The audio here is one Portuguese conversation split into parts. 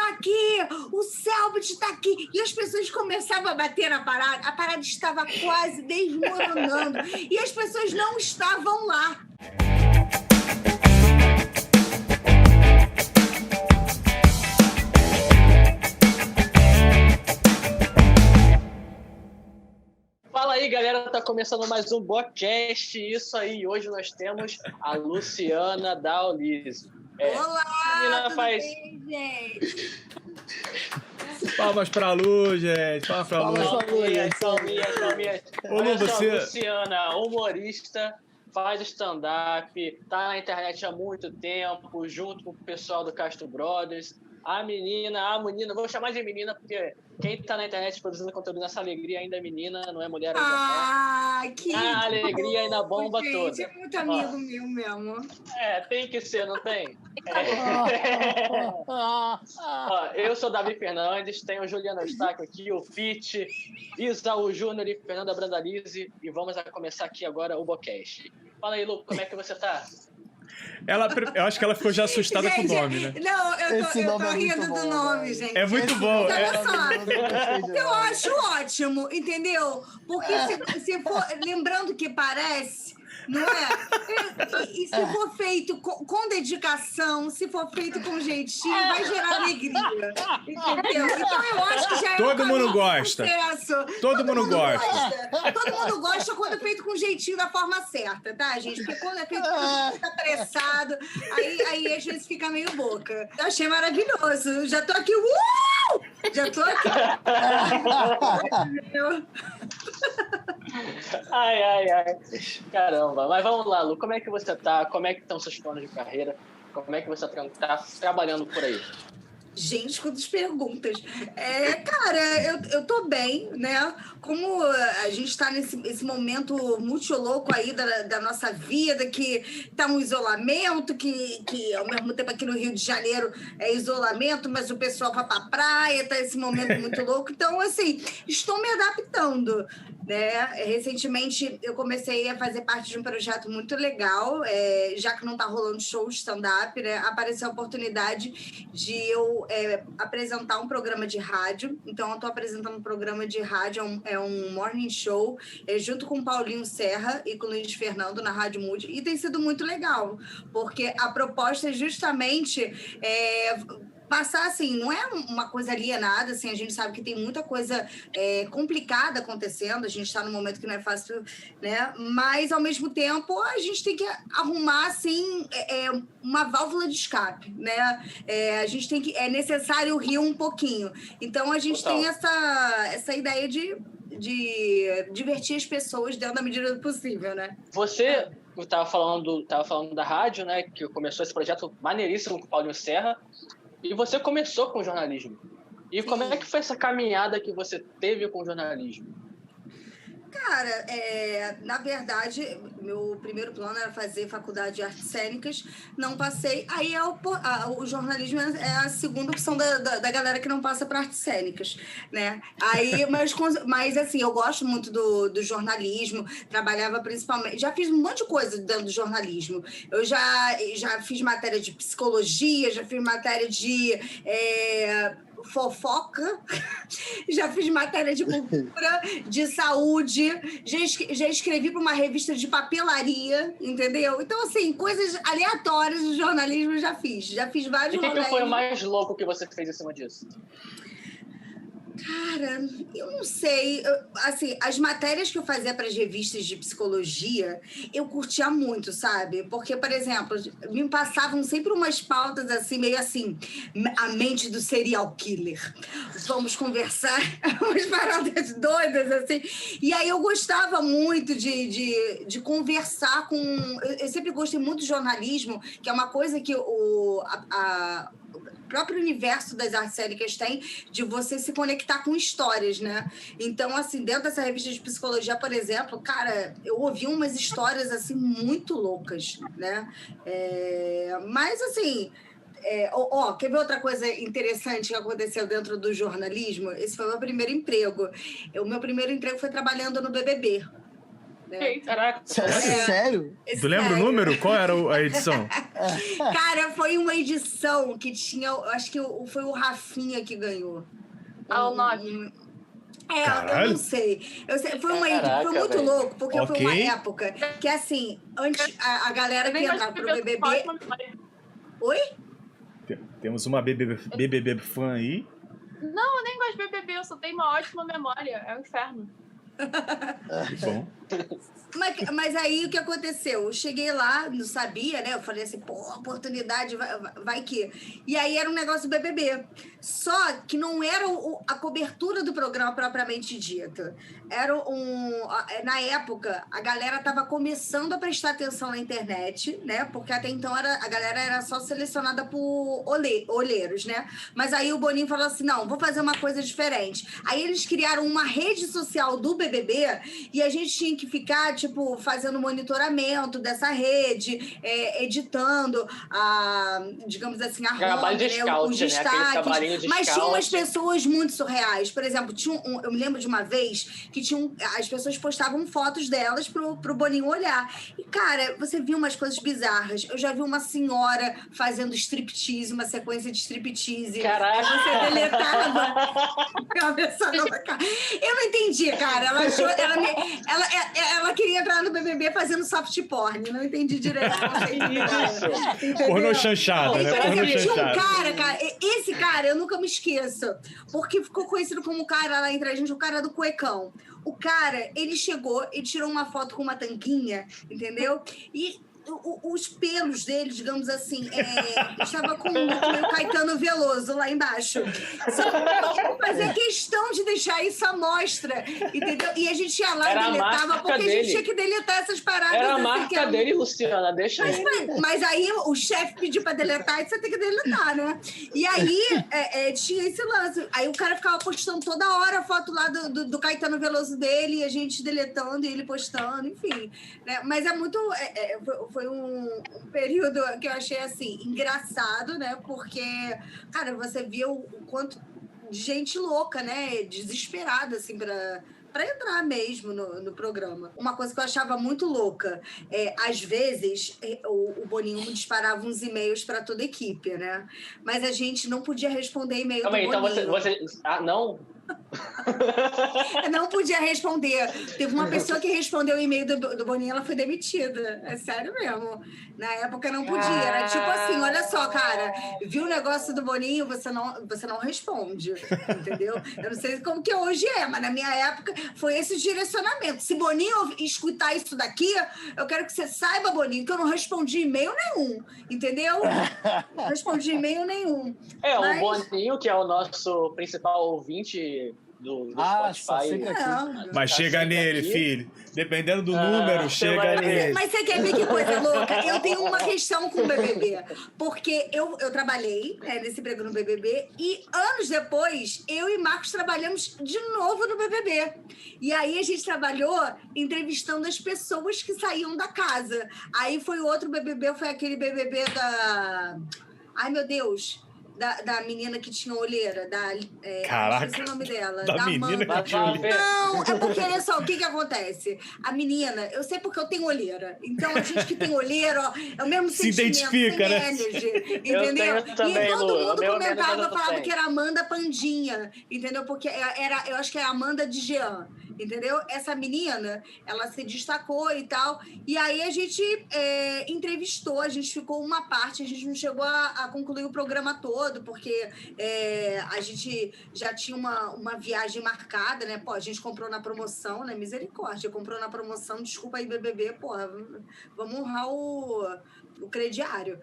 tá aqui, o Selbit tá aqui. E as pessoas começavam a bater na parada. A parada estava quase desmoronando. E as pessoas não estavam lá. Fala aí, galera, tá começando mais um podcast. Isso aí, hoje nós temos a Luciana Daulise. Olá, tudo bem, gente? Palmas pra Lu, gente. Palmas pra Lu. Palminha. Olha só, Luciana, humorista, faz stand-up, tá na internet há muito tempo, junto com o pessoal do Castro Brothers. A menina, vou chamar de menina porque quem tá na internet produzindo conteúdo nessa alegria ainda é menina, não é mulher ainda. Que a alegria ainda bomba gente, toda. É muito amigo meu mesmo. Tem que ser, não tem? Eu sou Davi Fernandes, tenho Juliana Eustáquio aqui, o Pete, Isaú Júnior e Fernanda Brandalize, e vamos começar aqui agora o Bocast. Fala aí, Lu, como é que você tá? Eu acho que ela ficou já assustada com o nome, né? Não, eu tô rindo do nome, gente. É muito bom. Olha só, eu acho ótimo, entendeu? Porque se for, lembrando que parece, não é? E se for feito com dedicação, se for feito com jeitinho, vai gerar alegria, entendeu? Então eu acho que já é Todo mundo gosta. Todo mundo gosta. Todo mundo gosta quando é feito com jeitinho, da forma certa, tá, gente? Porque quando é feito com apressado, aí às vezes fica meio boca. Eu achei maravilhoso. Já tô aqui, Já tô aqui. Ai. Caramba. Mas vamos lá, Lu. Como é que você tá? Como é que estão seus planos de carreira? Como é que você tá trabalhando por aí? Gente, quantas perguntas. Cara, eu tô bem, né? Como a gente tá nesse momento muito louco aí da nossa vida, que tá um isolamento, que ao mesmo tempo aqui no Rio de Janeiro é isolamento, mas o pessoal vai pra praia, tá esse momento muito louco. Então, assim, estou me adaptando, né? Recentemente eu comecei a fazer parte de um projeto muito legal, já que não tá rolando show stand-up, né? Apareceu a oportunidade de eu apresentar um programa de rádio. Então, eu estou apresentando um programa de rádio, é um morning show, junto com o Paulinho Serra e com o Luiz Fernando na Rádio Mood, e tem sido muito legal, porque a proposta é justamente passar, assim, não é uma coisa alienada, assim, a gente sabe que tem muita coisa complicada acontecendo, a gente está num momento que não é fácil, né? Mas, ao mesmo tempo, a gente tem que arrumar, assim, uma válvula de escape, né? A gente tem que... É necessário rir um pouquinho. Então, a gente tem essa ideia de divertir as pessoas dentro da medida do possível, né? Você estava falando da rádio, né? Que começou esse projeto maneiríssimo com o Paulinho Serra. E você começou com jornalismo. E Como é que foi essa caminhada que você teve com o jornalismo? Cara, na verdade, meu primeiro plano era fazer faculdade de artes cênicas, não passei. Aí o jornalismo é a segunda opção da galera que não passa para artes cênicas, né? Aí, mas assim, eu gosto muito do jornalismo, trabalhava principalmente... Já fiz um monte de coisa dentro do jornalismo. Eu já fiz matéria de psicologia, já fiz matéria de... fofoca, já fiz matéria de cultura, de saúde, já escrevi para uma revista de papelaria, entendeu? Então, assim, coisas aleatórias do jornalismo eu já fiz vários. E o que foi o mais louco que você fez em cima disso? Cara, eu não sei. Assim, as matérias que eu fazia para as revistas de psicologia, eu curtia muito, sabe? Porque, por exemplo, me passavam sempre umas pautas assim, meio assim, a mente do serial killer. Vamos conversar, umas paradas doidas, assim. E aí eu gostava muito de conversar com... Eu sempre gostei muito de jornalismo, que é uma coisa que o próprio universo das artes cênicas tem, de você se conectar com histórias, né? Então, assim, dentro dessa revista de psicologia, por exemplo, cara, eu ouvi umas histórias, assim, muito loucas, né? Mas, assim... quer ver outra coisa interessante que aconteceu dentro do jornalismo? Esse foi o meu primeiro emprego. O meu primeiro emprego foi trabalhando no BBB. Né? Caraca. Sério? Tu lembra o número? Qual era a edição? Cara, foi uma edição que tinha, eu acho que foi o Rafinha que ganhou. O 9. Eu não sei. Foi muito velho. louco, porque foi uma Ok. época que, assim, antes a galera que entrava pro BBB... Oi? Temos uma BBB fã aí. Não, eu nem gosto de BBB, eu só tenho uma ótima memória. É um inferno. Que bom. Mas aí o que aconteceu? Eu cheguei lá, não sabia, né? Eu falei assim, pô, oportunidade, vai que. E aí era um negócio do BBB. Só que não era a cobertura do programa propriamente dita. Era na época, a galera tava começando a prestar atenção na internet, né? Porque até então a galera era só selecionada por olheiros, né? Mas aí o Boninho falou assim, não, vou fazer uma coisa diferente. Aí eles criaram uma rede social do BBB e a gente tinha que ficar, tipo, fazendo monitoramento dessa rede, editando, digamos assim, a Trabalho de scout, os né? Aquele destaques. trabalhinho de Mas tinha umas scout. pessoas muito surreais. Por exemplo, eu me lembro de uma vez que as pessoas postavam fotos delas pro Boninho olhar. E, cara, você viu umas coisas bizarras. Eu já vi uma senhora fazendo striptease, uma sequência de striptease. Caraca! Aí você deletava. Eu não entendi, cara. Ela achou... Ela queria entrar no BBB fazendo soft porn. Não entendi direito. Pornô chanchada, né? Pornô Tinha um chanchada. cara, esse cara, eu nunca me esqueço. Porque ficou conhecido como o cara lá entre a gente, o cara do cuecão. O cara, ele chegou e tirou uma foto com uma tanquinha, entendeu? E os pelos dele, digamos assim, estava com o Caetano Veloso lá embaixo. Só que fazia questão de deixar isso à mostra, entendeu? E a gente ia lá e deletava, porque a gente tinha que deletar essas paradas. Era a marca dele, Luciana, deixa ele. Mas aí o chefe pediu pra deletar e você tem que deletar, né? E aí tinha esse lance. Aí o cara ficava postando toda hora a foto lá do Caetano Veloso dele, e a gente deletando e ele postando, enfim. Né? Mas é muito... Foi um período que eu achei, assim, engraçado, né? Porque, cara, você via o quanto de gente louca, né? Desesperada, assim, para entrar mesmo no programa. Uma coisa que eu achava muito louca, às vezes o Boninho disparava uns e-mails para toda a equipe, né? Mas a gente não podia responder e-mail do Boninho. Então você... Ah, não? Não podia responder. Teve uma pessoa que respondeu o e-mail do Boninho, ela foi demitida. É sério mesmo. Na época não podia. Era tipo assim, olha só, cara, viu o negócio do Boninho, você não responde, entendeu? Eu não sei como que hoje mas na minha época foi esse o direcionamento. Se Boninho escutar isso daqui, eu quero que você saiba, Boninho, que eu não respondi e-mail nenhum, entendeu? Não respondi e-mail nenhum. O Boninho, que é o nosso principal ouvinte do Spotify. Mas chega nele, filho. Dependendo do número, chega nele. Mas você quer ver que coisa louca? Eu tenho uma questão com o BBB. Porque eu trabalhei nesse emprego no BBB e anos depois, eu e Marcos trabalhamos de novo no BBB. E aí a gente trabalhou entrevistando as pessoas que saíam da casa. Aí foi outro BBB, foi aquele BBB da... Ai, meu Deus... Da menina que tinha olheira, Caraca, esqueci o nome dela. da menina Amanda. que tinha olheira. Não, é porque, olha só, o que acontece? A menina, eu sei porque eu tenho olheira. Então, a gente que tem olheira, ó, é o mesmo Se sentimento, identifica, tem né? energy, entendeu? Eu tenho também, e todo Lu, mundo meu comentava, menos eu falava tenho. que era Amanda Pandinha, entendeu? Porque eu acho que é a Amanda de Jean, entendeu? Essa menina, ela se destacou e tal. E aí a gente entrevistou, a gente ficou uma parte, a gente não chegou a concluir o programa todo, porque a gente já tinha uma viagem marcada, né? Pô, a gente comprou na promoção, né? Misericórdia, comprou na promoção, desculpa aí, BBB, porra, vamos honrar o crediário.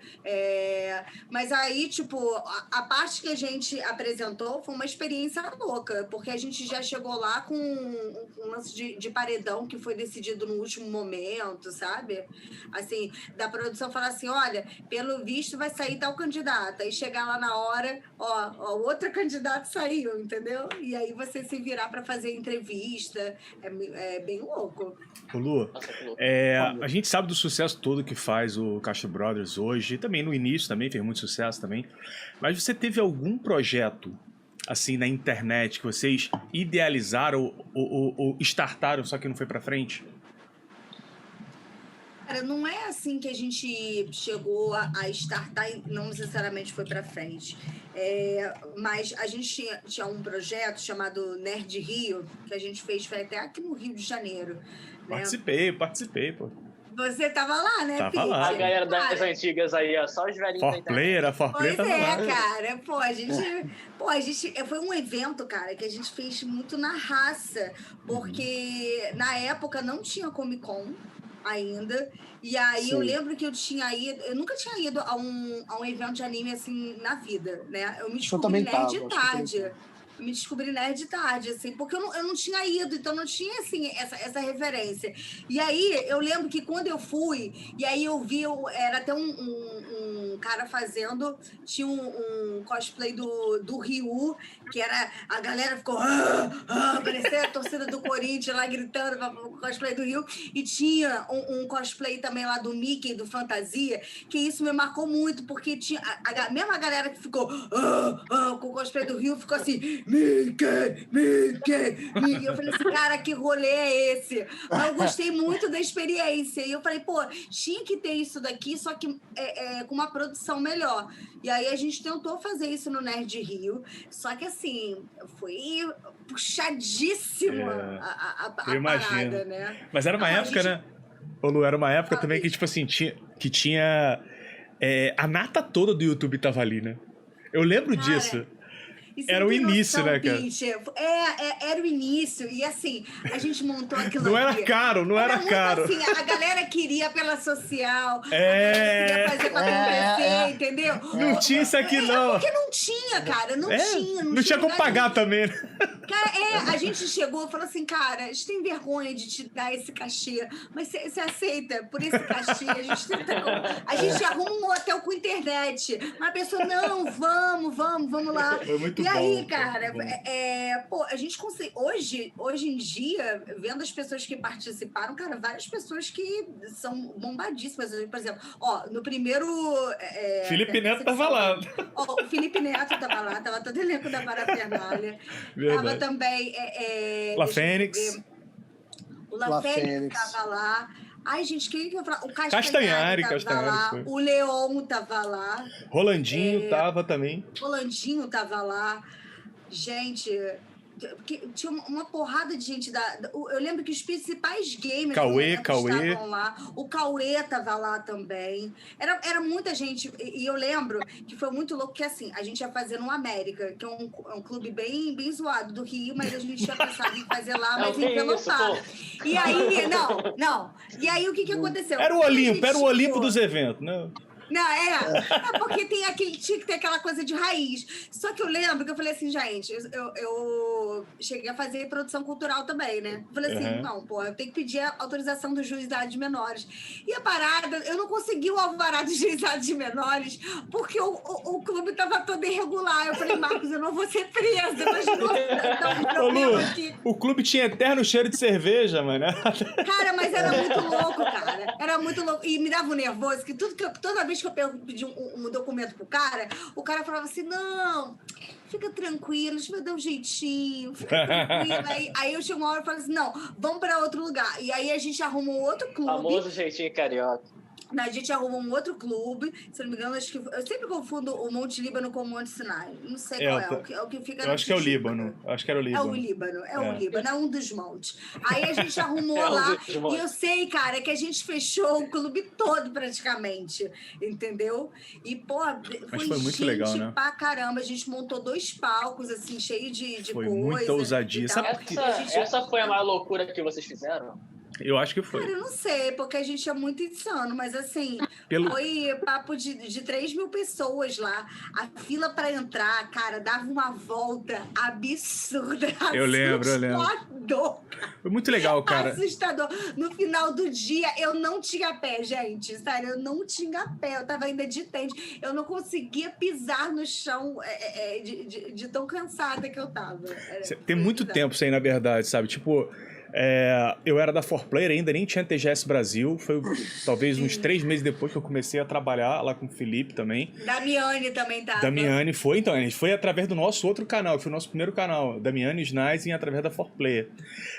Mas aí, tipo, a parte que a gente apresentou foi uma experiência louca, porque a gente já chegou lá com um lance de paredão que foi decidido no último momento, sabe? Assim, da produção falar assim, olha, pelo visto vai sair tal candidata, e chegar lá na hora, ó, outro candidato saiu, entendeu? E aí você se virar para fazer entrevista, é bem louco. Ô, Lu, a gente sabe do sucesso todo que faz o Castro Brothers hoje, e também no início também fez muito sucesso também, mas você teve algum projeto assim na internet que vocês idealizaram ou startaram, só que não foi pra frente? Cara, não é assim que a gente chegou a startar, não necessariamente foi para frente. Mas a gente tinha um projeto chamado Nerd Rio, que a gente fez, foi até aqui no Rio de Janeiro. Né? Participei, pô. Você tava lá, né, Tava Pete? lá. A galera das antigas aí, ó, só os velhinhos da internet. Forplayer tava lá. Cara. A gente... Foi um evento, cara, que a gente fez muito na raça, porque na época não tinha Comic Con ainda, e aí eu lembro que eu nunca tinha ido a um evento de anime assim na vida, né? Eu me descobri nerd tarde. Eu me descobri nerd tarde, assim, porque eu não tinha ido, então não tinha, assim, essa referência. E aí, eu lembro que quando eu fui, e aí eu vi, era até um cara fazendo, tinha um cosplay do Ryu, que era, a galera ficou, parecia a torcida do Corinthians lá gritando o cosplay do Ryu, e tinha um cosplay também lá do Mickey, do Fantasia, que isso me marcou muito, porque tinha, mesmo a galera que ficou, com o cosplay do Ryu, ficou assim, Mickey. Eu falei assim, cara, que rolê é esse? Mas eu gostei muito da experiência. E eu falei, pô, tinha que ter isso daqui, só que com uma produção melhor. E aí a gente tentou fazer isso no Nerd Rio, só que assim, foi puxadíssimo a parada, né? Mas era uma época, né? Ô Lu, era uma época também que, tipo assim, tinha a nata toda do YouTube tava ali, né? Eu lembro disso. Era o início, né, cara? Era o início. E assim, a gente montou aquilo Não era caro, não era caro. Assim, a galera queria pela social, a galera queria fazer pra acontecer, entendeu? Não tinha isso aqui, não. Porque não tinha, cara. Não tinha. Não tinha como pagar também, né? Cara, a gente chegou e falou assim, cara, a gente tem vergonha de te dar esse cachê, mas você aceita por esse cachê? A gente arruma um hotel com internet. Mas a pessoa, não, vamos lá. Foi muito e aí, cara, a gente consegue. Hoje em dia, vendo as pessoas que participaram, cara, várias pessoas que são bombadíssimas. Por exemplo, no primeiro. Felipe Neto tava lá. O Felipe Neto tava lá, tava todo elenco da Parafernália. Tava também. La Fênix. O La Fênix tava lá. Ai, gente, quem que eu falar? O Castanhari tava lá. Foi. O Leon tava lá. Rolandinho tava também. Rolandinho tava lá. Gente, tinha uma porrada de gente eu lembro que os principais gamers Cauê. estavam lá. O Cauê tava lá também. Era muita gente. E eu lembro que foi muito louco que, assim, a gente ia fazer no América, que é um clube bem, bem zoado do Rio, mas a gente tinha pensado em fazer lá, mas envelopado. E aí, não. E aí, o que aconteceu? Era o Olimpo dos eventos, né? Não, porque tinha que ter aquela coisa de raiz. Só que eu lembro que eu falei assim, gente, eu cheguei a fazer produção cultural também, né? Falei assim, não, pô, eu tenho que pedir a autorização do juizado de menores. E a parada, eu não consegui o alvará do juizado de menores, porque o clube tava todo irregular. Eu falei, Marcos, eu não vou ser presa, mas não um problema aqui. O clube tinha eterno cheiro de cerveja, mano. Cara, mas era muito louco, cara. Era muito louco. E me dava um nervoso, que toda vez que eu pedi um documento pro cara, o cara falava assim, não, fica tranquilo, a gente vai dar um jeitinho, fica tranquilo. Aí eu chego uma hora e falo assim, não, vamos para outro lugar. E aí a gente arrumou outro clube. Famoso jeitinho carioca. A gente arrumou um outro clube, se não me engano, acho que eu sempre confundo o Monte Líbano com o Monte Sinai. Não sei qual é o que fica. Eu acho que é o Líbano. Acho que era o Líbano. É o Líbano, é um dos montes. Aí a gente arrumou lá e eu sei, cara, que a gente fechou o clube todo praticamente, entendeu? E, pô, foi muito legal, né? Pra caramba. A gente montou 2 palcos, assim, cheio de foi coisa. Foi muita ousadia. Essa foi a maior loucura que vocês fizeram? Eu acho que foi. Cara, eu não sei, porque a gente é muito insano, mas assim, foi papo de 3.000 pessoas lá. A fila pra entrar, cara, dava uma volta absurda. Eu lembro. Foi muito legal, cara. Assustador. No final do dia, eu não tinha pé, gente. Sério, eu não tinha pé. Eu tava ainda de tênis. Eu não conseguia pisar no chão de tão cansada que eu tava. Tem muito tempo isso aí, na verdade, sabe? Tipo... eu era da 4Player ainda, nem tinha TGS Brasil. Foi talvez uns 3 meses depois que eu comecei a trabalhar lá com o Felipe também. Damiane também tava. Damiane foi, então, a gente foi através do nosso outro canal, que foi o nosso primeiro canal, Damiane Snaisen, através da 4Player.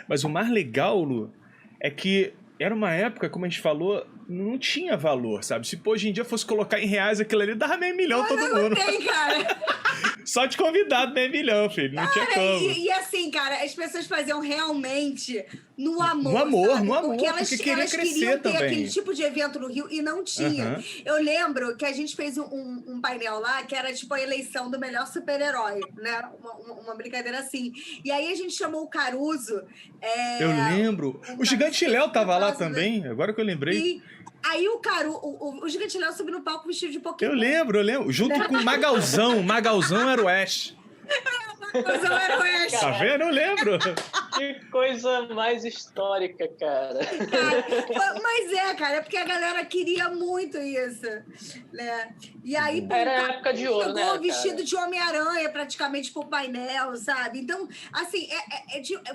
Mas o mais legal, Lu, é que era uma época, como a gente falou, não tinha valor, sabe? Se hoje em dia fosse colocar em reais aquilo ali, dava meio milhão todo mundo. Não tem, cara. Só de convidado, meio milhão, filho. Não tinha como. E assim, cara, as pessoas faziam realmente no amor. No amor, sabe? no amor. Porque elas queriam queriam ter também. aquele tipo de evento no Rio e não tinha. Eu lembro que a gente fez um painel lá que era tipo a eleição do melhor super-herói, né? Uma brincadeira assim. E aí a gente chamou o Caruso. Eu lembro. O Gigante Léo tava lá também, agora que eu lembrei. E aí o Gigante Léo subiu no palco vestido de Pokémon. Eu lembro. Junto com o Magalzão. O Magalzão era o Ash. Tá vendo? Eu lembro. Que coisa mais histórica, cara. Mas cara, porque a galera queria muito isso, né? E aí, era época de ouro, né, chegou vestido de Homem-Aranha praticamente pro painel, sabe? Então, assim,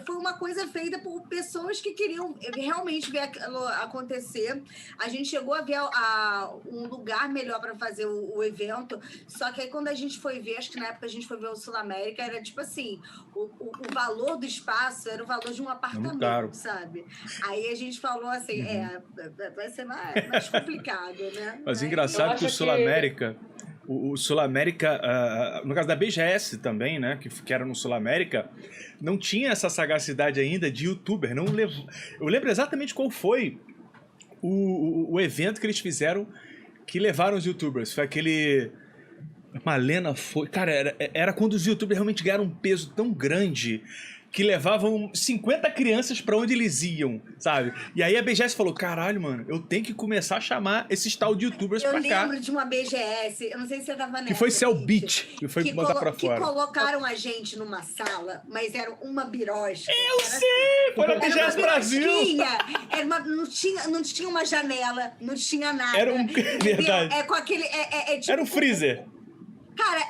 foi uma coisa feita por pessoas que queriam realmente ver aquilo acontecer. A gente chegou a ver um lugar melhor para fazer o evento, só que aí quando a gente foi ver, acho que na época a gente foi ver o Sul América, era tipo assim, o valor do espaço era o valor de um apartamento, sabe? Aí a gente falou assim, vai ser mais complicado, né? Mas engraçado que o Sul América, o Sul América, no caso da BGS também, né, que era no Sul América, não tinha essa sagacidade ainda de youtuber. Eu lembro exatamente qual foi o evento que eles fizeram que levaram os youtubers. Foi aquele... Malena foi... Cara, era quando os youtubers realmente ganharam um peso tão grande que levavam 50 crianças pra onde eles iam, sabe? E aí a BGS falou, caralho, mano, eu tenho que começar a chamar esses tal de youtubers pra cá. Eu lembro de uma BGS, eu não sei se você tava nessa. Que foi Cell Beach, que foi botar pra fora. Que colocaram a gente numa sala, mas era uma birosca. Eu sei! Foi na BGS Brasil! Não tinha uma janela, não tinha nada. Era verdade. Com aquele... tipo, era um freezer. Cara,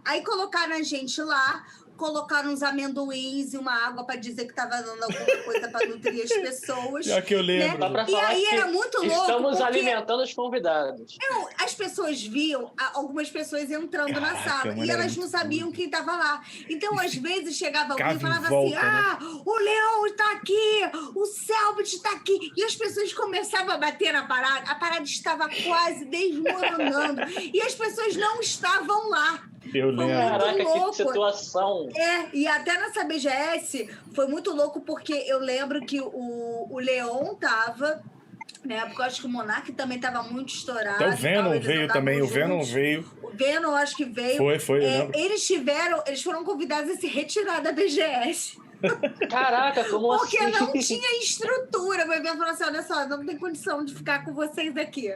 aí colocaram a gente lá, colocaram uns amendoins e uma água pra dizer que tava dando alguma coisa pra nutrir as pessoas. Já que eu lembro. Né? E aí era muito louco. Estamos alimentando os convidados. Não, as pessoas viam algumas pessoas entrando na sala e elas não sabiam quem tava lá. Então, às vezes, chegava alguém e falava assim, o Leão tá aqui, o Selbit tá aqui. E as pessoas começavam a bater na parada. A parada estava quase desmoronando. E as pessoas não estavam lá. Eu lembro. Caraca, que situação. E até nessa BGS foi muito louco, porque eu lembro que o Leon tava, né? Porque eu acho que o Monark também tava muito estourado. Até o Venom veio também, o Venom veio. O Venom acho que veio. Foi, eu lembro. Eles foram convidados a se retirar da BGS. Caraca, como Porque assim? não tinha estrutura. O evento falou assim, olha só, não tem condição de ficar com vocês aqui.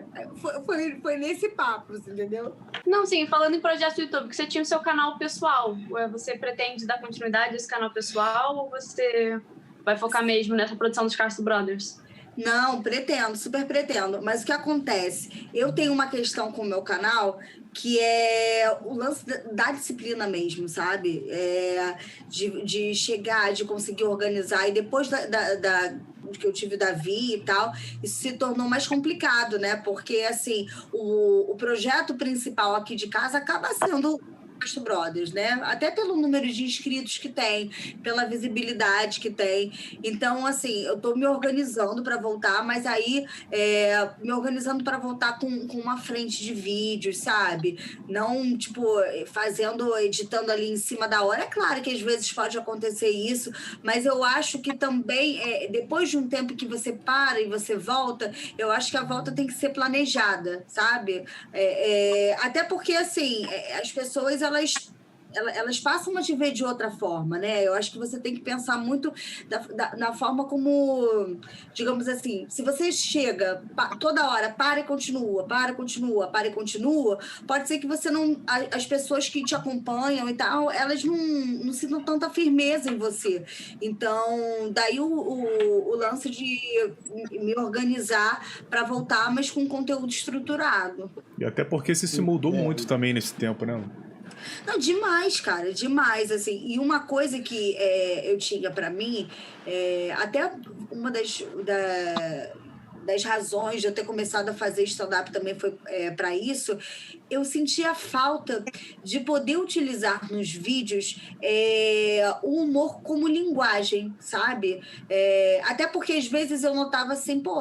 Foi nesse papo, entendeu? Não, sim, falando em projeto do YouTube, que você tinha o seu canal pessoal. Você pretende dar continuidade a esse canal pessoal ou você vai focar mesmo nessa produção dos Castro Brothers? Não, pretendo, super pretendo. Mas o que acontece? Eu tenho uma questão com o meu canal que é o lance da disciplina mesmo, sabe? De chegar, de conseguir organizar. E depois que eu tive o Davi e tal, isso se tornou mais complicado, né? Porque, assim, o projeto principal aqui de casa acaba sendo Castro Brothers, né? Até pelo número de inscritos que tem, pela visibilidade que tem. Então, assim, eu tô me organizando para voltar, mas aí me organizando para voltar com uma frente de vídeos, sabe? Não, tipo, editando ali em cima da hora. É claro que às vezes pode acontecer isso, mas eu acho que também, depois de um tempo que você para e você volta, eu acho que a volta tem que ser planejada, sabe? Até porque, assim, as pessoas, elas passam a te ver de outra forma, né? Eu acho que você tem que pensar muito na forma como, digamos assim, se você chega toda hora, para e continua, pode ser que você não... As pessoas que te acompanham e tal, elas não sintam tanta firmeza em você. Então, daí o lance de me organizar para voltar, mas com conteúdo estruturado. E até porque você se mudou muito também nesse tempo, né? Não, demais, cara, demais, assim. E uma coisa que eu tinha para mim, até uma das razões de eu ter começado a fazer stand-up também foi para isso, eu sentia falta de poder utilizar nos vídeos o humor como linguagem, sabe? Até porque às vezes eu notava assim, pô,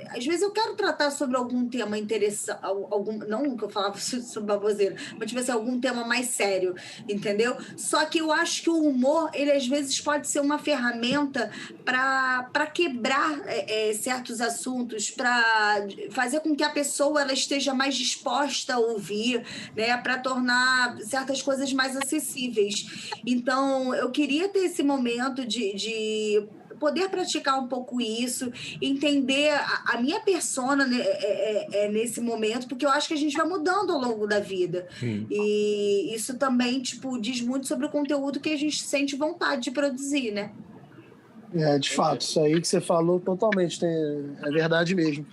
às vezes eu quero tratar sobre algum tema interessante, não que eu falava sobre baboseira, mas tipo assim, algum tema mais sério, entendeu? Só que eu acho que o humor, ele às vezes pode ser uma ferramenta para quebrar certos assuntos, para fazer com que a pessoa ela esteja mais disposta a ouvir, né? Para tornar certas coisas mais acessíveis. Então, eu queria ter esse momento de poder praticar um pouco isso, entender a minha persona nesse momento, porque eu acho que a gente vai mudando ao longo da vida. E isso também, tipo, diz muito sobre o conteúdo que a gente sente vontade de produzir, né? De fato, isso aí que você falou totalmente, é verdade mesmo.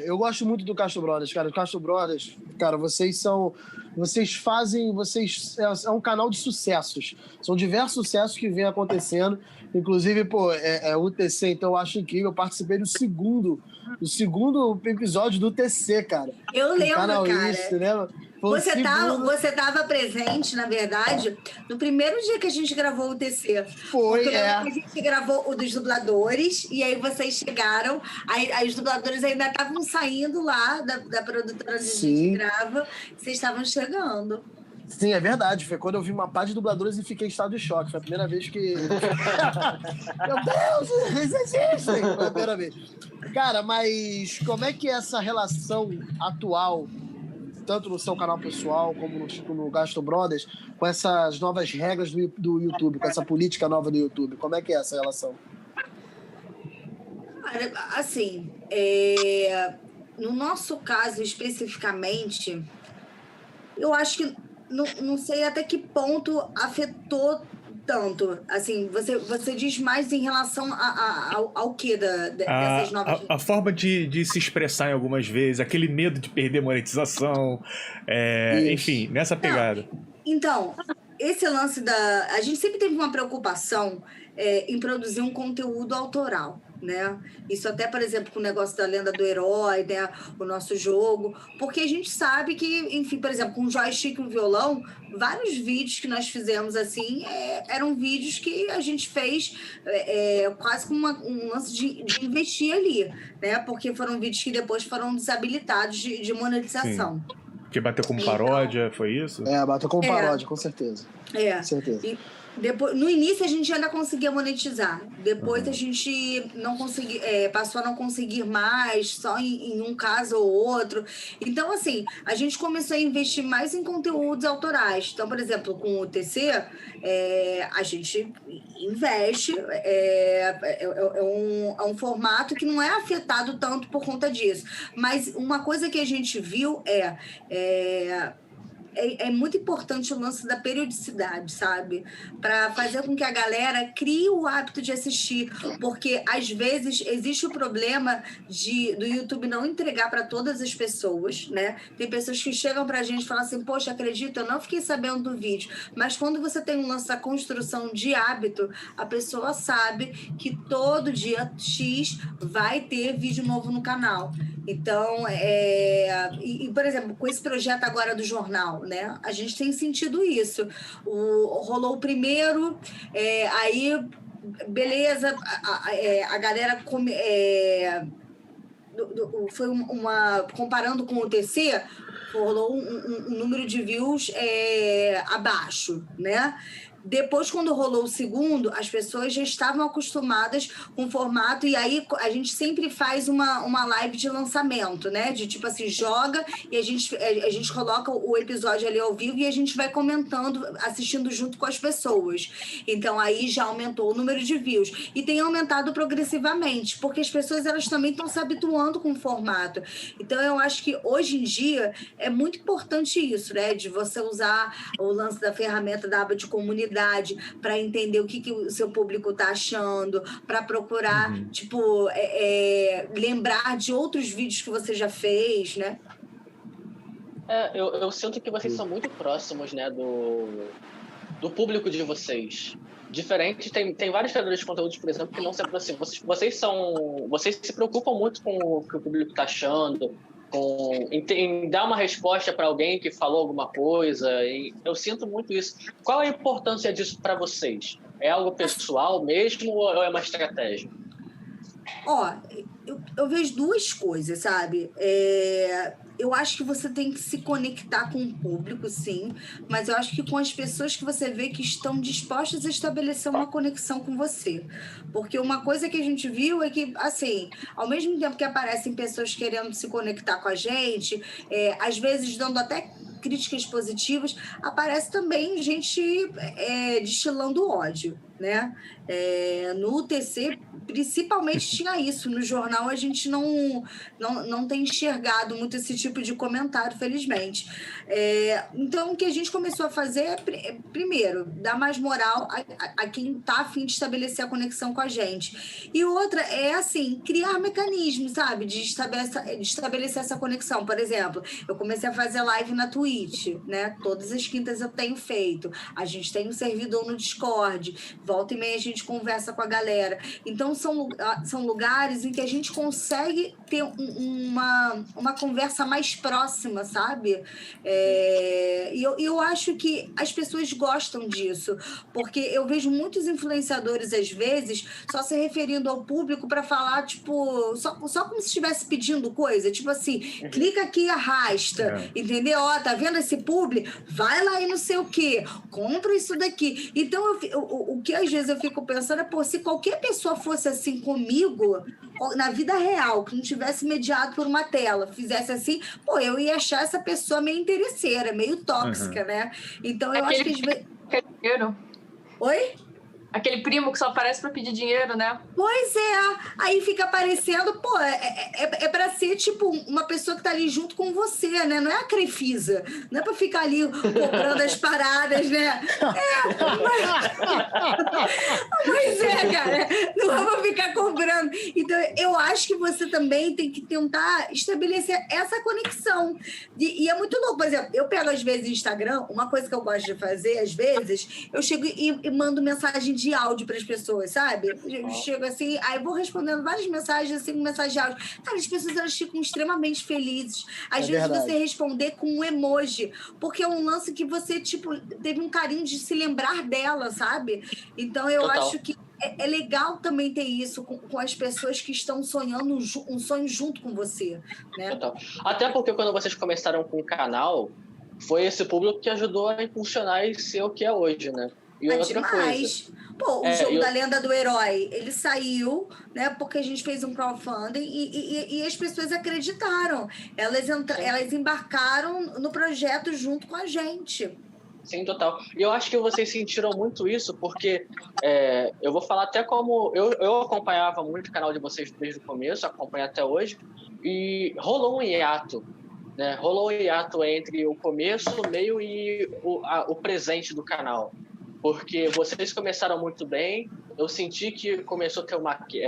Eu gosto muito do Castro Brothers, cara. O Castro Brothers, cara, é um canal de sucessos. São diversos sucessos que vêm acontecendo. Inclusive, pô, o TC, então eu acho incrível. Eu participei do segundo episódio do TC, cara. Eu lembro, canal cara. Isso, lembra? Você estava presente, na verdade, no primeiro dia que a gente gravou o TC. Foi, A gente gravou o dos dubladores, e aí vocês chegaram, aí os dubladores ainda estavam saindo lá da produtora onde a gente grava, vocês estavam chegando. Sim, é verdade. Foi quando eu vi uma par de dubladores e fiquei em estado de choque. Foi a primeira vez que... Meu Deus, eles existem! Foi a primeira vez. Cara, mas como é que é essa relação atual, tanto no seu canal pessoal como no Castro Brothers, com essas novas regras do YouTube, com essa política nova do YouTube? Como é que é essa relação? Assim, no nosso caso especificamente, eu acho que não sei até que ponto afetou tanto. Assim, você diz mais em relação ao que dessas novas... A forma de se expressar em algumas vezes, aquele medo de perder monetização, enfim, nessa pegada. Então, esse lance a gente sempre teve uma preocupação em produzir um conteúdo autoral, né? Isso até, por exemplo, com o negócio da Lenda do Herói, né? O nosso jogo, porque a gente sabe que, enfim, por exemplo, com o joystick e o violão, vários vídeos que nós fizemos assim, eram vídeos que a gente fez quase com um lance de investir ali, né? Porque foram vídeos que depois foram desabilitados de monetização. Sim. Que bateu como paródia, foi isso? Bateu como paródia, com certeza. Com certeza. Depois, no início a gente ainda conseguia monetizar, depois a gente não passou a não conseguir mais, só em um caso ou outro. Então, assim, a gente começou a investir mais em conteúdos autorais. Então, por exemplo, com o TC, a gente investe, é um formato que não é afetado tanto por conta disso. Mas uma coisa que a gente viu é muito importante o lance da periodicidade, sabe? Para fazer com que a galera crie o hábito de assistir, porque às vezes existe o problema do YouTube não entregar para todas as pessoas, né? Tem pessoas que chegam para a gente e falam assim, poxa, acredito, eu não fiquei sabendo do vídeo, mas quando você tem um lance da construção de hábito, a pessoa sabe que todo dia X vai ter vídeo novo no canal. Então, por exemplo, com esse projeto agora do jornal, né? A gente tem sentido isso. Rolou o primeiro, aí, beleza, a galera foi comparando com o TC, rolou um número de views abaixo, né? Depois, quando rolou o segundo, as pessoas já estavam acostumadas com o formato, e aí a gente sempre faz uma live de lançamento, né? De tipo assim, joga e a gente coloca o episódio ali ao vivo e a gente vai comentando, assistindo junto com as pessoas. Então, aí já aumentou o número de views. E tem aumentado progressivamente, porque as pessoas elas também estão se habituando com o formato. Então, eu acho que hoje em dia é muito importante isso, né? De você usar o lance da ferramenta da aba de comunidade para entender o que o seu público está achando, para procurar, lembrar de outros vídeos que você já fez, né? Eu sinto que vocês são muito próximos, né, do público de vocês. Diferente, tem vários criadores de conteúdo, por exemplo, que não se aproximam. Vocês se preocupam muito com o que o público está achando, em dar uma resposta para alguém que falou alguma coisa. E eu sinto muito isso. Qual a importância disso para vocês? É algo pessoal mesmo ou é uma estratégia? Ó, eu vejo duas coisas, sabe? Eu acho que você tem que se conectar com o público, sim, mas eu acho que com as pessoas que você vê que estão dispostas a estabelecer uma conexão com você. Porque uma coisa que a gente viu é que, assim, ao mesmo tempo que aparecem pessoas querendo se conectar com a gente, às vezes dando até críticas positivas, aparece também gente destilando ódio, né? No UTC, principalmente, tinha isso. No jornal, a gente não tem enxergado muito esse tipo de comentário, felizmente. Então, o que a gente começou a fazer é, primeiro, dar mais moral a quem está a fim de estabelecer a conexão com a gente. E outra é, assim, criar mecanismos, sabe? De estabelecer essa conexão. Por exemplo, eu comecei a fazer live na Twitch, né? Todas as quintas eu tenho feito. A gente tem um servidor no Discord. Volta e meia a gente conversa com a galera. Então, são lugares em que a gente consegue ter uma conversa mais próxima, sabe? E eu acho que as pessoas gostam disso, porque eu vejo muitos influenciadores, às vezes, só se referindo ao público para falar, tipo, só como se estivesse pedindo coisa, tipo assim, clica aqui e arrasta, entendeu? Ó, tá vendo esse publi? Vai lá e não sei o quê, compra isso daqui. Então, o que às vezes eu fico pensando é, pô, se qualquer pessoa fosse assim comigo, na vida real, que não tivesse mediado por uma tela, fizesse assim, pô, eu ia achar essa pessoa meio interesseira, meio tóxica, né? Então, eu acho que às vezes... Oi? Aquele primo que só aparece pra pedir dinheiro, né? Pois é. Aí fica aparecendo, pô, é pra ser, tipo, uma pessoa que tá ali junto com você, né? Não é a Crefisa. Não é pra ficar ali cobrando as paradas, né? Pois é, cara. Não é pra ficar cobrando. Então, eu acho que você também tem que tentar estabelecer essa conexão. E é muito louco. Por exemplo, eu pego, às vezes, o Instagram, uma coisa que eu gosto de fazer, às vezes, eu chego e mando mensagem de áudio para as pessoas, sabe? Eu chego assim, aí vou respondendo várias mensagens, assim, mensagem de áudio. Cara, as pessoas, elas ficam extremamente felizes. Às vezes verdade. você responder com um emoji, porque é um lance que você, tipo, teve um carinho de se lembrar dela, sabe? Então, eu Total. acho que é legal também ter isso com as pessoas que estão sonhando um sonho junto com você, né? Total. Até porque quando vocês começaram com o canal, foi esse público que ajudou a impulsionar e ser o que é hoje, né? E outra demais. coisa. Pô, o jogo da Lenda do Herói, ele saiu, né? Porque a gente fez um crowdfunding e as pessoas acreditaram. Elas embarcaram no projeto junto com a gente. Sim, total. E eu acho que vocês sentiram muito isso, porque eu vou falar até como... Eu acompanhava muito o canal de vocês desde o começo, acompanho até hoje, e rolou um hiato, né? Rolou um hiato entre o começo, o meio e o presente do canal. Porque vocês começaram muito bem, eu senti que começou a ter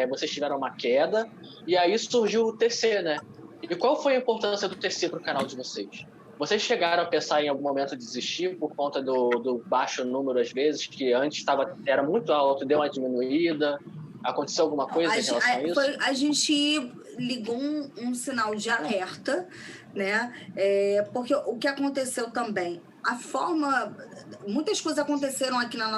vocês tiveram uma queda, e aí surgiu o TC, né? E qual foi a importância do TC para o canal de vocês? Vocês chegaram a pensar em algum momento desistir por conta do baixo número, às vezes, que antes era muito alto, deu uma diminuída? Aconteceu alguma coisa em relação a isso? A gente ligou um sinal de alerta, né? Porque o que aconteceu também, muitas coisas aconteceram aqui na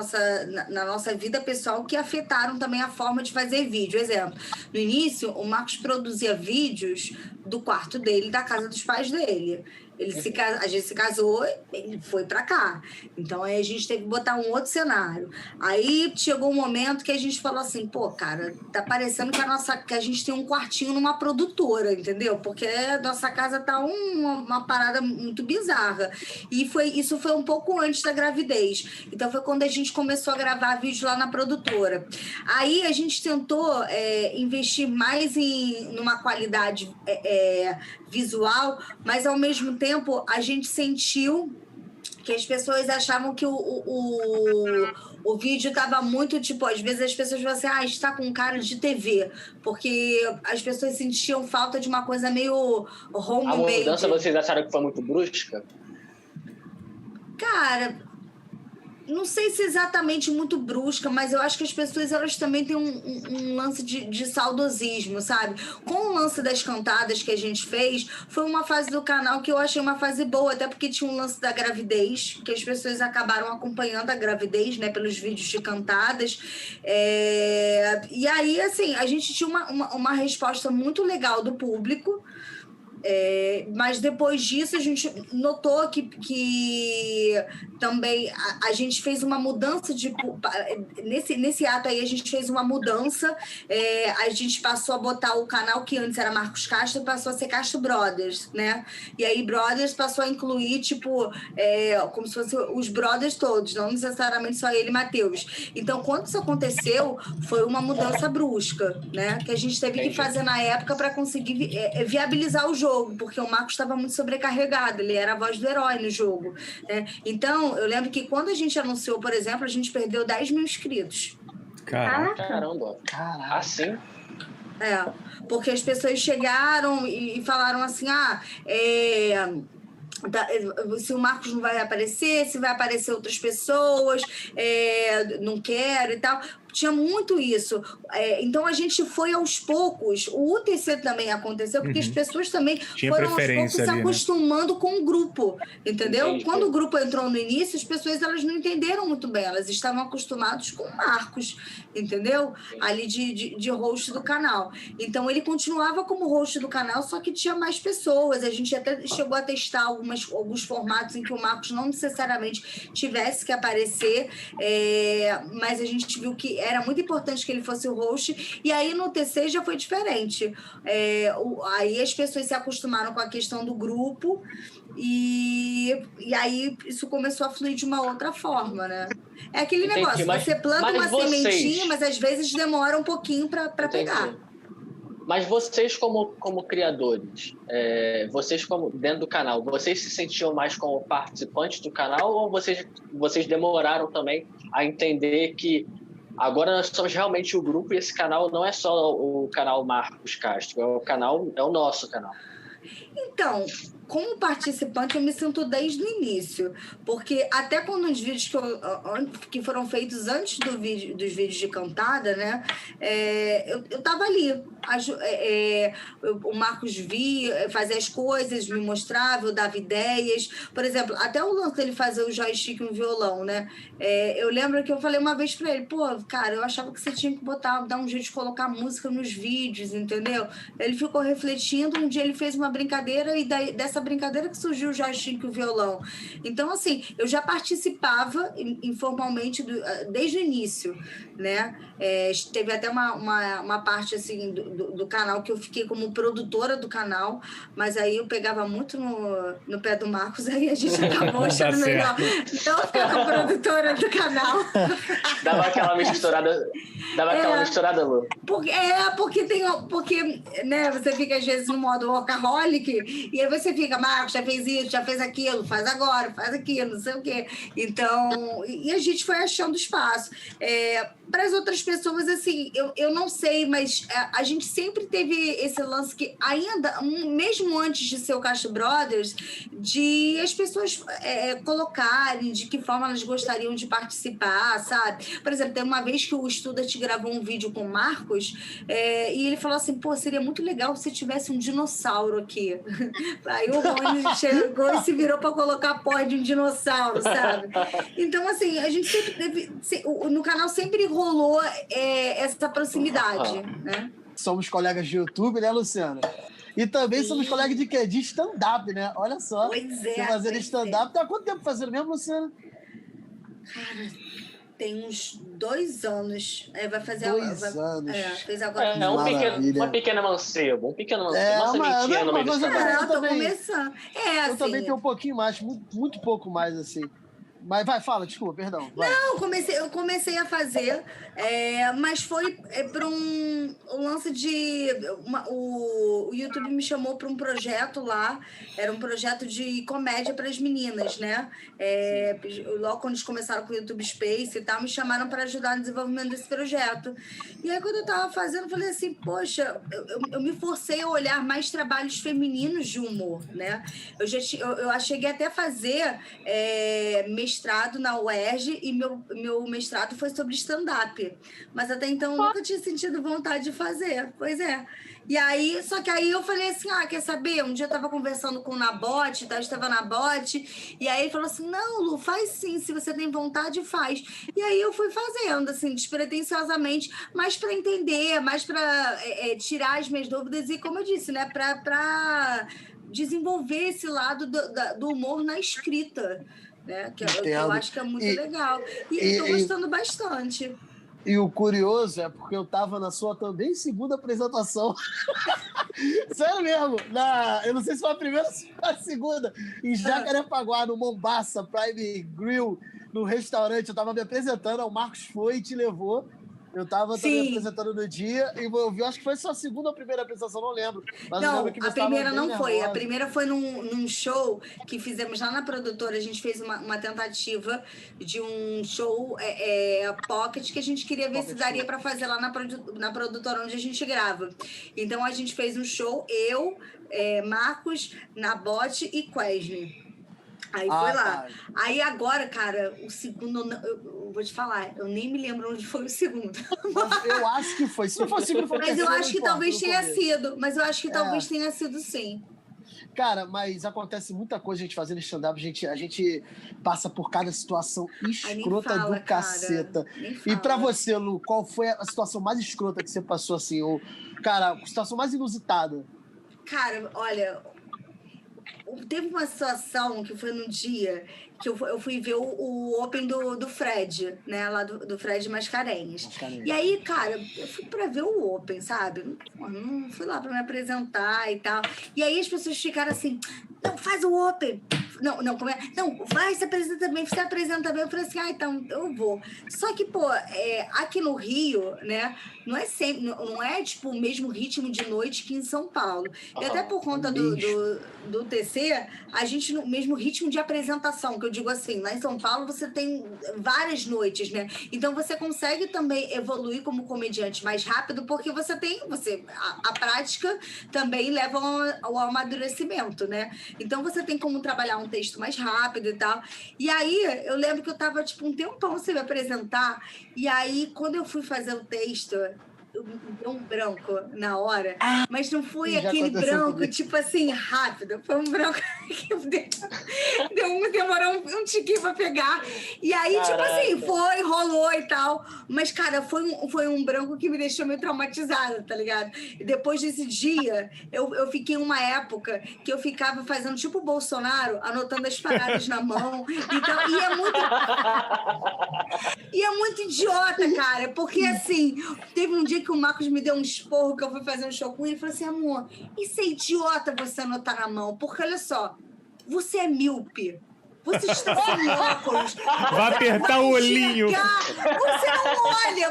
nossa vida pessoal que afetaram também a forma de fazer vídeo. Exemplo, no início, o Marcos produzia vídeos do quarto dele, da casa dos pais dele. A gente se casou, ele foi pra cá. Então, aí a gente teve que botar um outro cenário. Aí chegou um momento que a gente falou assim, pô, cara, tá parecendo que a gente tem um quartinho numa produtora, entendeu? Porque a nossa casa tá uma parada muito bizarra. E isso foi um pouco antes da gravidez. Então, foi quando a gente começou a gravar vídeo lá na produtora. Aí a gente tentou investir mais numa qualidade visual, mas ao mesmo tempo a gente sentiu que as pessoas achavam que o vídeo estava muito, tipo, às vezes as pessoas falam assim, está com cara de TV, porque as pessoas sentiam falta de uma coisa meio homemade. A mudança vocês acharam que foi muito brusca? Cara, Não sei se exatamente muito brusca, mas eu acho que as pessoas elas também têm um lance de saudosismo, sabe? Com o lance das cantadas que a gente fez, foi uma fase do canal que eu achei uma fase boa, até porque tinha um lance da gravidez, que as pessoas acabaram acompanhando a gravidez, né, pelos vídeos de cantadas. E aí, assim, a gente tinha uma resposta muito legal do público. Mas depois disso a gente notou que também a gente fez uma mudança nesse ato aí a gente fez uma mudança, a gente passou a botar o canal que antes era Marcos Castro, passou a ser Castro Brothers, né? E aí Brothers passou a incluir como se fosse os brothers todos, não necessariamente só ele e Matheus. Então quando isso aconteceu foi uma mudança brusca, né? Que a gente teve que fazer na época para conseguir viabilizar o jogo, porque o Marcos estava muito sobrecarregado, ele era a voz do herói no jogo, né? Então, eu lembro que quando a gente anunciou, por exemplo, a gente perdeu 10 mil inscritos. Caramba. Assim? Porque as pessoas chegaram e falaram assim, se o Marcos não vai aparecer, se vai aparecer outras pessoas, não quero e tal. Tinha muito isso. Então, a gente foi aos poucos. O UTC também aconteceu, porque as pessoas também foram aos poucos se acostumando com o grupo, entendeu? Entendi. Quando o grupo entrou no início, as pessoas elas não entenderam muito bem. Elas estavam acostumadas com o Marcos, entendeu? Ali de host do canal. Então, ele continuava como host do canal, só que tinha mais pessoas. A gente até chegou a testar alguns formatos em que o Marcos não necessariamente tivesse que aparecer, mas a gente viu que era muito importante que ele fosse o host, e aí no TC já foi diferente. Aí as pessoas se acostumaram com a questão do grupo, e aí isso começou a fluir de uma outra forma, né? É aquele negócio, você planta uma sementinha, mas às vezes demora um pouquinho para pegar. Mas vocês como criadores, vocês como dentro do canal, vocês se sentiam mais como participantes do canal ou vocês demoraram também a entender que agora nós somos realmente o grupo e esse canal não é só o canal Marcos Castro, é o nosso canal? Então, como participante, eu me sinto desde o início, porque até quando os vídeos que foram feitos antes dos vídeos de cantada, né, eu tava ali. O Marcos via, fazia as coisas, me mostrava, eu dava ideias. Por exemplo, até o lance dele fazer o joystick e um violão, né? Eu lembro que eu falei uma vez pra ele, cara, eu achava que você tinha que dar um jeito de colocar música nos vídeos, entendeu? Ele ficou refletindo, um dia ele fez uma brincadeira e dessa brincadeira que surgiu o joystick e o violão. Então, assim, eu já participava informalmente desde o início, né? Teve até uma parte, assim, do canal que eu fiquei como produtora do canal, mas aí eu pegava muito no pé do Marcos, aí a gente acabou achando melhor não ficar como produtora do canal. Dava aquela misturada, Lu. Porque né, você fica às vezes no modo workaholic, e aí você fica, Marcos, já fez isso, já fez aquilo, faz agora, faz aquilo, não sei o quê. Então, e a gente foi achando espaço. Para as outras pessoas, assim, eu não sei, mas a gente sempre teve esse lance que ainda, mesmo antes de ser o Castro Brothers, de as pessoas colocarem de que forma elas gostariam de participar, sabe? Por exemplo, tem uma vez que o Studart gravou um vídeo com o Marcos, e ele falou assim, seria muito legal se tivesse um dinossauro aqui. Aí o Rony chegou e se virou para colocar a porra de um dinossauro, sabe? Então, assim, a gente sempre teve... No canal sempre rolou essa proximidade, né? Somos colegas de YouTube, né, Luciana? E também somos colegas de quê? De stand-up, né? Olha só. Pois é. Você fazendo stand-up. Tá há quanto tempo fazendo mesmo, Luciana? Cara, tem uns 2 anos. Vai fazer 2 anos. Fez agora. Uma pequena mancebo. Uma sementinha no meio do canal. Eu tô começando. Eu também tenho um pouquinho mais, muito pouco mais, assim. Mas vai, fala, desculpa, perdão. Vai. Não, eu comecei a fazer, mas foi para um lance de... o YouTube me chamou para um projeto lá, era um projeto de comédia para as meninas, né? Logo quando eles começaram com o YouTube Space e tal, me chamaram para ajudar no desenvolvimento desse projeto. E aí, quando eu estava fazendo, eu falei assim, poxa, eu me forcei a olhar mais trabalhos femininos de humor, né? Eu cheguei até a fazer mestrado mestrado na UERJ e meu mestrado foi sobre stand-up. Mas até então eu nunca tinha sentido vontade de fazer. Pois é. E aí, só que aí eu falei assim, quer saber? Um dia eu tava conversando com o Nabote, eu estava na Bote, e aí ele falou assim, não, Lu, faz sim, se você tem vontade, faz. E aí eu fui fazendo, assim, despretensiosamente, mais para entender, mais para tirar as minhas dúvidas e, como eu disse, né, para desenvolver esse lado do humor na escrita, né, que eu acho que é muito legal. E estou gostando bastante. E o curioso é porque eu tava na sua também segunda apresentação. Sério mesmo. Eu não sei se foi a primeira ou a segunda. Em Jacarepaguá, no Mombasa Prime Grill, no restaurante. Eu tava me apresentando, o Marcos foi e te levou. Eu tava também apresentando no dia e eu vi, acho que foi sua segunda ou primeira apresentação, não lembro. Mas não, eu lembro que a primeira não nervosa. foi. A primeira foi num show que fizemos lá na produtora. A gente fez uma tentativa de um show pocket que a gente queria ver se daria para fazer lá na produtora onde a gente grava. Então a gente fez um show, eu, Marcos, Nabote e Quesne. Aí foi lá. Tá. Aí agora, cara, o segundo, eu vou te falar, eu nem me lembro onde foi o segundo. Eu acho que foi. Se não fosse o segundo, foi o terceiro. Mas eu acho que talvez tenha sido. Mas eu acho que talvez tenha sido, sim. Cara, mas acontece muita coisa a gente fazendo stand-up, a gente passa por cada situação escrota do caceta. E pra você, Lu, qual foi a situação mais escrota que você passou, assim? Cara, a situação mais inusitada? Cara, olha... Teve uma situação que foi num dia que eu fui ver o Open do Fred, né? Lá do Fred Mascarenhas. E aí, cara, eu fui pra ver o Open, sabe? Não fui lá pra me apresentar e tal. E aí as pessoas ficaram assim, não, faz o Open. Não, como é? Não, vai, se apresenta bem, se apresenta bem. Eu falei assim, então eu vou. Só que, pô, aqui no Rio, né? Não é sempre, não é tipo o mesmo ritmo de noite que em São Paulo. E até por conta do TC, a gente no mesmo ritmo de apresentação, que eu digo assim, lá em São Paulo você tem várias noites, né? Então você consegue também evoluir como comediante mais rápido, porque a prática também leva ao amadurecimento, né? Então você tem como trabalhar um texto mais rápido e tal. E aí eu lembro que eu tava tipo um tempão sem me apresentar, e aí quando eu fui fazer o texto, me deu um branco na hora, mas não foi aquele branco, tipo assim, rápido. Foi um branco que demorou um tiquinho pra pegar. E aí, tipo assim, rolou e tal. Mas, cara, foi um branco que me deixou meio traumatizada, tá ligado? E depois desse dia, eu fiquei uma época que eu ficava fazendo tipo o Bolsonaro, anotando as paradas na mão e tal. E é muito idiota, cara, porque assim, teve um dia que o Marcos me deu um esporro, que eu fui fazer um show com ele, e falou assim, amor, isso é idiota você anotar na mão, porque olha só, você é míope, você está sem óculos. Vai apertar o olhinho.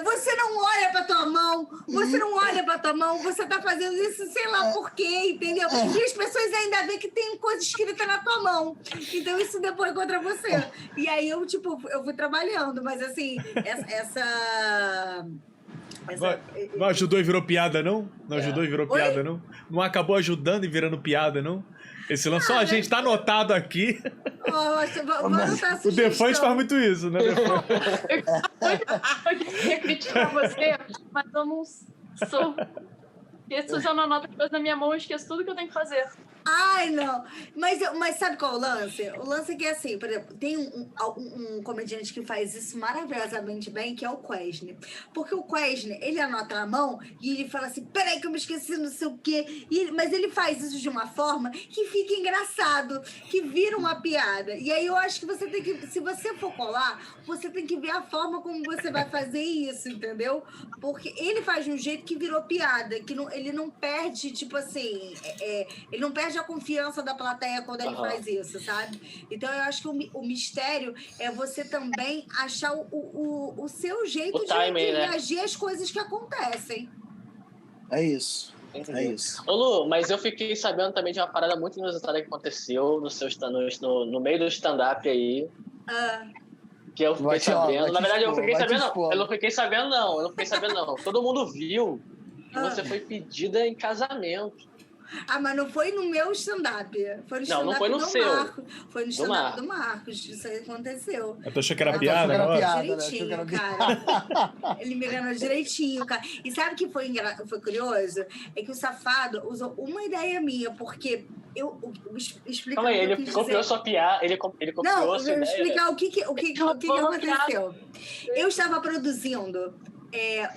Você não olha pra tua mão, você tá fazendo isso, sei lá por quê, entendeu? E as pessoas ainda veem que tem coisa escrita na tua mão. Então isso depois é contra você. E aí eu fui trabalhando, mas assim, Não ajudou e virou piada, não? Não ajudou e virou piada, não? Não acabou ajudando e virando piada, não? Esse lance só a gente tá anotado aqui. O Defante faz muito isso, né? Eu queria criticar você, mas eu não sou. Porque se eu não anoto as coisas na minha mão, eu esqueço tudo que eu tenho que fazer. Ai, não. Mas sabe qual é o lance? O lance é que, assim, por exemplo, tem um comediante que faz isso maravilhosamente bem, que é o Quesne. Porque o Quesne, ele anota na mão e ele fala assim, peraí que eu me esqueci, não sei o quê. Mas ele faz isso de uma forma que fica engraçado, que vira uma piada. E aí eu acho que você tem que, se você for colar, você tem que ver a forma como você vai fazer isso, entendeu? Porque ele faz de um jeito que virou piada, que ele não perde, tipo assim, ele não perde a confiança da plateia quando ele faz isso, sabe? Então eu acho que o mistério é você também achar o seu jeito de reagir às coisas que acontecem. É isso. É isso. Ô Lu, mas eu fiquei sabendo também de uma parada muito inusitada que aconteceu no meio do stand-up aí. Que eu fiquei sabendo. Na verdade, eu não fiquei sabendo, não. Todo mundo viu que você foi pedida em casamento. mas não foi no meu stand-up. Foi no stand-up não foi no do seu. Marcos. Foi no stand-up do Marcos. Isso aí aconteceu. Eu tô achando que era piada, agora. Direitinho, cara. Ele me enganou direitinho, cara. E sabe o que foi curioso? É que o safado usou uma ideia minha, porque eu explico. Calma aí, ele copiou sua piada, ele copiou não, sua ideia. Não, vou explicar o que aconteceu. Eu estava produzindo,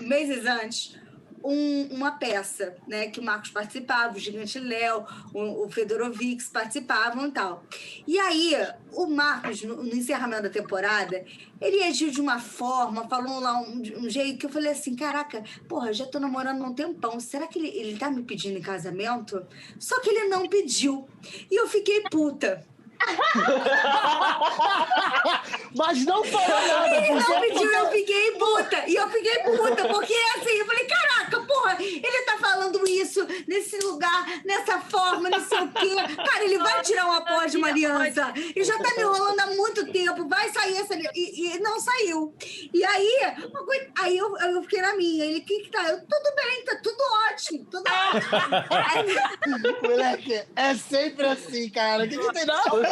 meses antes, uma peça, né, que o Marcos participava, o Gigante Léo, o Fedorovics participavam e tal. E aí, o Marcos, no encerramento da temporada, ele agiu de uma forma, falou lá um jeito que eu falei assim, caraca, porra, já tô namorando há um tempão, será que ele tá me pedindo em casamento? Só que ele não pediu. E eu fiquei puta. Mas não falou nada. Ele não pediu, eu fiquei puta. E eu fiquei puta, porque assim, eu falei, caraca, porra, ele tá falando isso nesse lugar, nessa forma, não sei o quê. Cara, ele vai tirar uma pós de uma aliança. E já tá me enrolando há muito tempo. Vai sair essa... E não saiu. E aí eu fiquei na minha. Ele, que tá? Eu, tudo bem, tá tudo ótimo. Tudo ótimo. Moleque, é sempre assim, cara. O que tem não?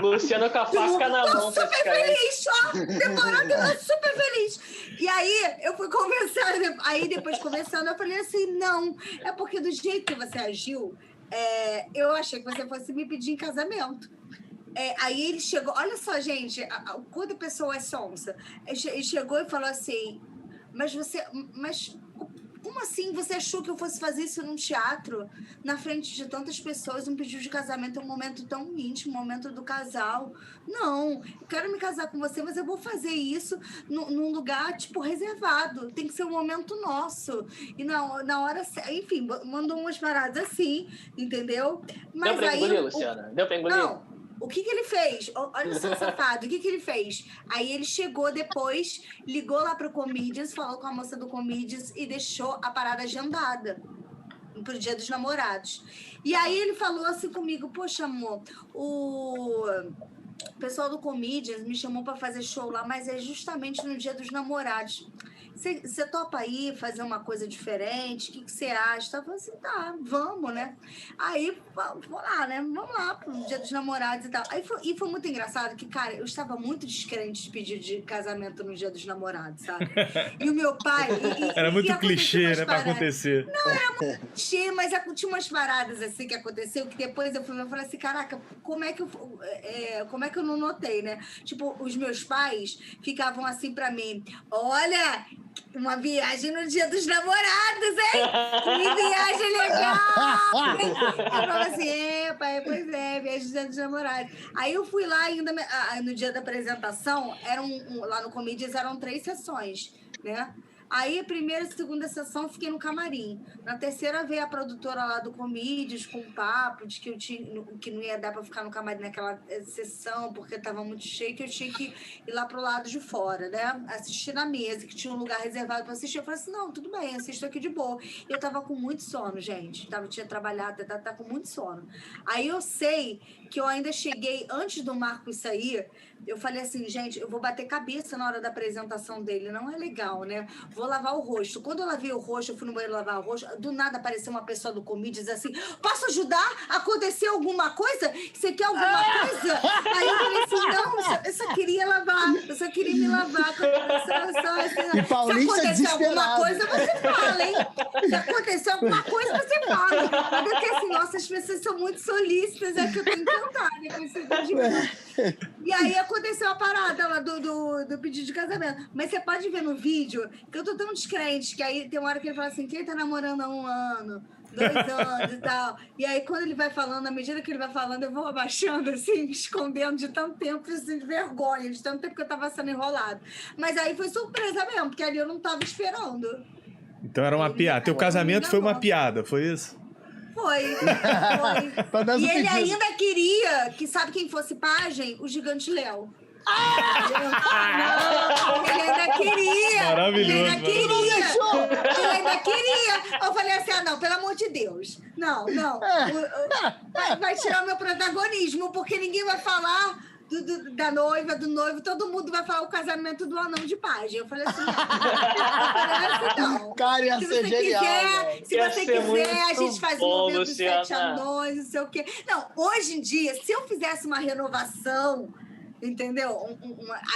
Luciano com a faca na mão. Tô super feliz, ó. Temporada, eu tô super feliz. E aí, eu fui conversar. Aí, depois conversando, eu falei assim, não. É porque do jeito que você agiu, eu achei que você fosse me pedir em casamento. Aí ele chegou... Olha só, gente, quando a pessoa é sonsa. Ele chegou e falou assim, mas como assim você achou que eu fosse fazer isso num teatro, na frente de tantas pessoas, um pedido de casamento é um momento tão íntimo, um momento do casal? Não, eu quero me casar com você, mas eu vou fazer isso num lugar, tipo, reservado. Tem que ser um momento nosso. E na hora... Enfim, mandou umas paradas assim, entendeu? Mas deu pra engolir, Luciana? Deu pra engolir? Não. O que ele fez? Olha só, safado. O que ele fez? Aí ele chegou depois, ligou lá pro Comedians, falou com a moça do Comedians e deixou a parada agendada pro Dia dos Namorados. E aí ele falou assim comigo, poxa, amor, o pessoal do Comedians me chamou para fazer show lá, mas é justamente no Dia dos Namorados. Você topa aí fazer uma coisa diferente? O que você acha? Eu falei assim, tá, vamos, né? Aí, vamos lá, né? Vamos lá pro Dia dos Namorados e tal. Aí foi muito engraçado que, cara, eu estava muito descrente de pedido de casamento no Dia dos Namorados, sabe? E o meu pai... Era muito clichê, né, pra acontecer. Não, era muito clichê, mas tinha umas paradas assim que aconteceu, que depois eu falei assim, caraca, como é que eu não notei, né? Tipo, os meus pais ficavam assim pra mim, olha... Uma viagem no Dia dos Namorados, hein? Que viagem legal! Hein? Eu falava assim, pai, pois é, viagem no Dia dos Namorados. Aí eu fui lá ainda, no dia da apresentação, lá no Comedians eram 3 sessões, né? Aí, a primeira e segunda sessão, eu fiquei no camarim. Na terceira, veio a produtora lá do Comedians com um papo de que não ia dar para ficar no camarim naquela sessão, porque estava muito cheio, que eu tinha que ir lá pro lado de fora, né? Assistir na mesa, que tinha um lugar reservado para assistir. Eu falei assim, não, tudo bem, assisto aqui de boa. Eu tava com muito sono, gente. Tinha trabalhado, tá com muito sono. Aí, eu sei que eu ainda cheguei, antes do Marcos sair, eu falei assim, gente, eu vou bater cabeça na hora da apresentação dele, não é legal, né? Vou lavar o rosto. Quando eu lavei o rosto, eu fui no banheiro lavar o rosto, do nada apareceu uma pessoa do Comedians assim, posso ajudar? Aconteceu alguma coisa? Você quer alguma coisa? Aí eu falei assim, não, eu só queria lavar, eu só queria me lavar. E Paulista se acontecer alguma desesperado. coisa, você fala, hein? Se acontecer alguma coisa, você fala. Mas porque assim, nossa, as pessoas são muito solícitas, é que eu tô encantada com esse vídeo. E aí aconteceu a parada lá do pedido de casamento. Mas você pode ver no vídeo que eu tô tão descrente que aí tem uma hora que ele fala assim, quem tá namorando há 1 ano, 2 anos e tal. E aí quando ele vai falando, à medida que ele vai falando, eu vou abaixando assim, me escondendo de tanto tempo, assim, de vergonha, de tanto tempo que eu tava sendo enrolado. Mas aí foi surpresa mesmo, porque ali eu não tava esperando. Então era uma piada. Teu casamento foi uma piada, foi isso? Foi. E ele ainda queria que, sabe quem fosse pajem? O Gigante Léo. Ele ainda queria. Maravilhoso. Ele ainda queria. Eu falei assim, não, pelo amor de Deus. Não. Vai tirar o meu protagonismo, porque ninguém vai falar da noiva, do noivo, todo mundo vai falar o casamento do anão de página. Eu falei assim, não. Cara, ia ser genial. Se você quiser, a gente faz um momento dos 7 anões, não sei o quê. Não, hoje em dia, se eu fizesse uma renovação, entendeu?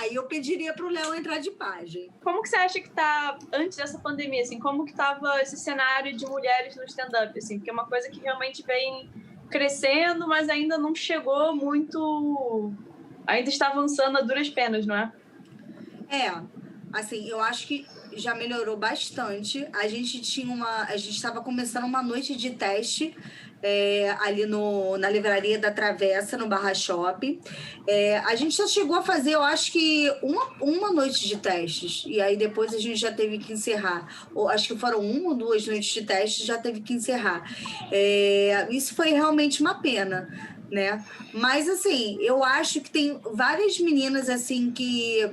Aí eu pediria pro Léo entrar de pajem. Como que você acha que tá, antes dessa pandemia, assim, como que tava esse cenário de mulheres no stand-up, assim? Porque é uma coisa que realmente vem crescendo, mas ainda não chegou muito... Ainda está avançando a duras penas, não é? Assim, eu acho que já melhorou bastante. A gente estava começando uma noite de teste ali na Livraria da Travessa, no Barra Shopping. A gente já chegou a fazer, eu acho que uma noite de testes. E aí depois a gente já teve que encerrar. Acho que foram 1 ou 2 noites de testes, já teve que encerrar. Isso foi realmente uma pena, né? Mas, assim, eu acho que tem várias meninas, assim, que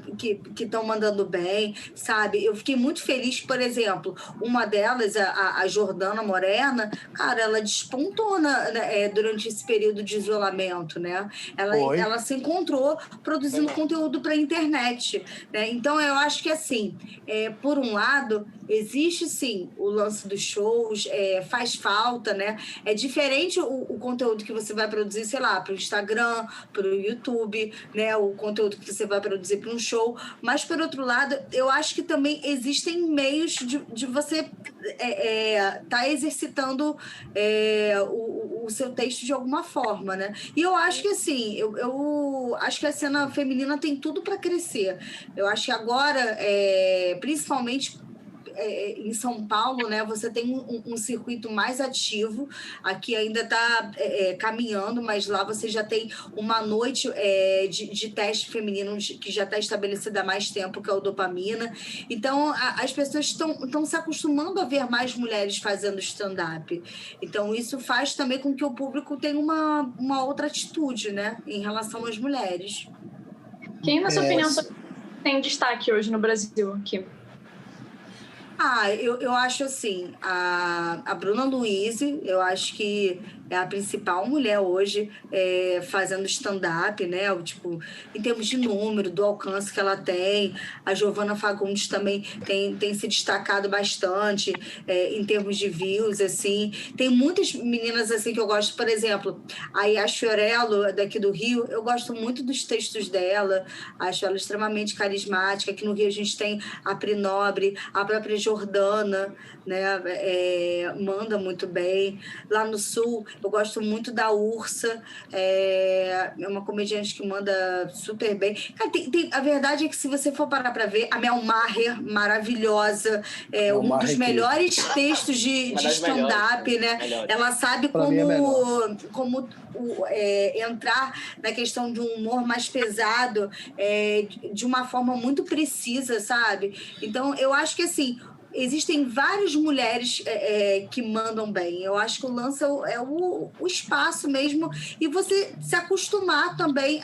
estão mandando bem, sabe? Eu fiquei muito feliz, por exemplo, uma delas, a Jordana Morena, cara, ela despontou durante esse período de isolamento, né? Ela se encontrou produzindo conteúdo para a internet, né? Então, eu acho que, assim, por um lado, existe, sim, o lance dos shows, faz falta, né? É diferente o conteúdo que você vai produzir, sei lá, para o Instagram, para o YouTube, né? O conteúdo que você vai produzir para um show. Mas, por outro lado, eu acho que também existem meios de você tá exercitando o seu texto de alguma forma, né? E eu acho que, assim, eu acho que a cena feminina tem tudo para crescer. Eu acho que agora, principalmente em São Paulo, né, você tem um circuito mais ativo. Aqui ainda está caminhando, mas lá você já tem uma noite de teste feminino que já está estabelecida há mais tempo, que é o Dopamina. Então, as pessoas estão se acostumando a ver mais mulheres fazendo stand-up. Então, isso faz também com que o público tenha uma outra atitude, né, em relação às mulheres. Quem, na sua opinião, tem destaque hoje no Brasil aqui? Eu acho assim, a Bruna Luiz, eu acho que é a principal mulher hoje fazendo stand-up, né? Tipo, em termos de número, do alcance que ela tem. A Giovana Fagundes também tem se destacado bastante em termos de views, assim. Tem muitas meninas assim que eu gosto, por exemplo, a Yas Fiorello, daqui do Rio, eu gosto muito dos textos dela, acho ela extremamente carismática. Aqui no Rio a gente tem a Pri Nobre, a própria Jordana, né? Manda muito bem. Lá no Sul, eu gosto muito da Ursa, é uma comediante que manda super bem. Cara, a verdade é que se você for parar para ver, a Mel Maher, maravilhosa, um dos melhores textos de stand-up, né? Ela sabe como entrar na questão de um humor mais pesado de uma forma muito precisa, sabe? Então, eu acho que, assim, existem várias mulheres que mandam bem. Eu acho que o lance é o espaço mesmo e você se acostumar também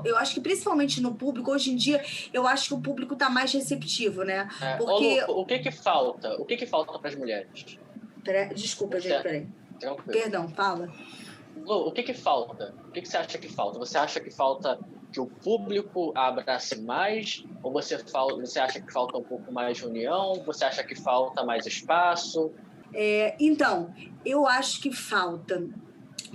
eu acho que principalmente no público, hoje em dia, eu acho que o público está mais receptivo, né? Porque... O que falta? O que falta para as mulheres? Desculpa, gente, peraí. Perdão, fala. Lu, o que falta? O que você acha que falta? Você acha que falta que o público abrace mais? Ou você acha que falta um pouco mais de união? Você acha que falta mais espaço? Então, eu acho que falta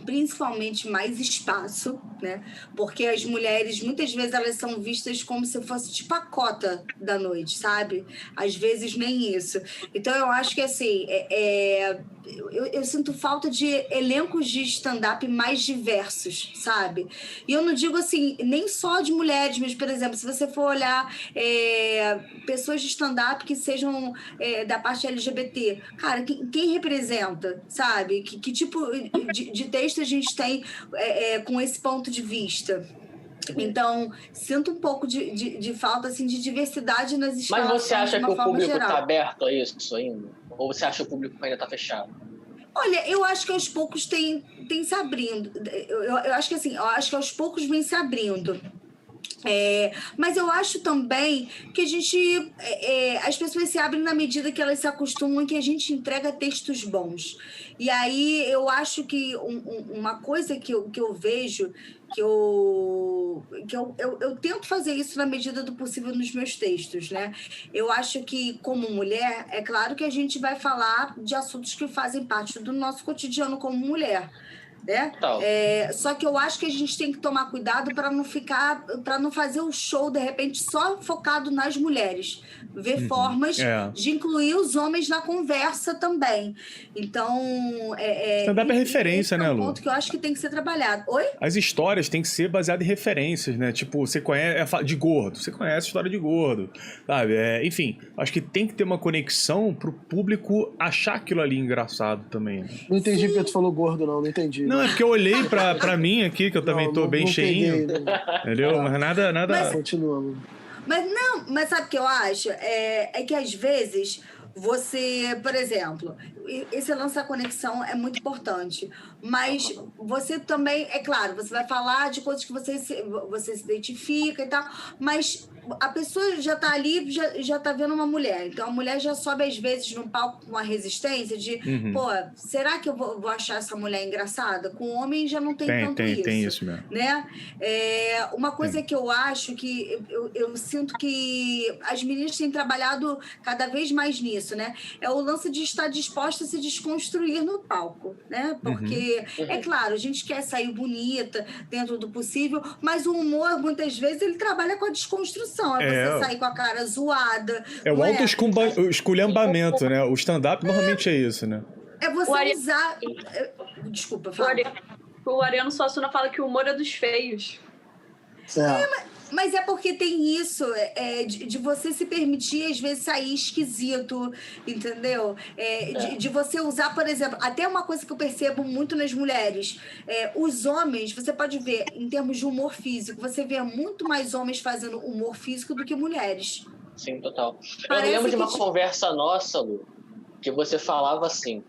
principalmente mais espaço, né? Porque as mulheres, muitas vezes, elas são vistas como se fosse tipo a cota da noite, sabe? Às vezes nem isso. Então, eu acho que, assim, eu sinto falta de elencos de stand-up mais diversos, sabe? E eu não digo, assim, nem só de mulheres, mas, por exemplo, se você for olhar pessoas de stand-up que sejam da parte LGBT, cara, quem representa, sabe? Que tipo de texto a gente tem com esse ponto de vista? Então, sinto um pouco de falta assim, de diversidade nas escolas. Mas você acha que o público está aberto a isso ainda? Ou você acha que o público ainda está fechado? Olha, eu acho que aos poucos tem se abrindo. Eu acho que assim, aos poucos vem se abrindo. Mas eu acho também que a gente, as pessoas se abrem na medida que elas se acostumam e que a gente entrega textos bons. E aí eu acho que uma coisa que eu vejo, que eu tento fazer isso na medida do possível nos meus textos, né? Eu acho que, como mulher, é claro que a gente vai falar de assuntos que fazem parte do nosso cotidiano como mulher. Né? Só que eu acho que a gente tem que tomar cuidado para não fazer o show de repente só focado nas mulheres, ver formas de incluir os homens na conversa também. Então, stand-up é referência, né, Lu? ponto que eu acho que tem que ser trabalhado. Oi? As histórias têm que ser baseadas em referências, né? Tipo, você conhece de gordo, você conhece a história de gordo, sabe? Enfim, acho que tem que ter uma conexão pro público achar aquilo ali engraçado também. Né? Não entendi porque tu falou gordo, não entendi. Não, é porque eu olhei pra mim aqui, que eu também tô bem cheinho. Peguei, entendeu? Mas nada... Continua, mano. Mas sabe o que eu acho? É que às vezes você, por exemplo, esse lance da conexão é muito importante, mas você também, é claro, você vai falar de coisas que você se identifica e tal, mas a pessoa já tá ali, já tá vendo uma mulher, então a mulher já sobe às vezes no palco com uma resistência de, pô, será que eu vou achar essa mulher engraçada? Com o homem já não tem tanto isso. Tem isso mesmo. Né? Uma coisa que eu acho que eu sinto que as meninas têm trabalhado cada vez mais nisso, né? É o lance de estar disposta a se desconstruir no palco, né? Porque, é claro, a gente quer sair bonita dentro do possível, mas o humor, muitas vezes, ele trabalha com a desconstrução. Você sair com a cara zoada. É o auto-esculhambamento, né? O stand-up normalmente é isso, né? É você usar... Desculpa, fala. O Ariano Suassuna fala que o humor é dos feios. Mas é porque tem isso, de você se permitir, às vezes, sair esquisito, entendeu? De você usar, por exemplo, até uma coisa que eu percebo muito nas mulheres, os homens, você pode ver, em termos de humor físico, você vê muito mais homens fazendo humor físico do que mulheres. Sim, total. Parece eu me lembro de uma que conversa nossa, Lu, que você falava assim,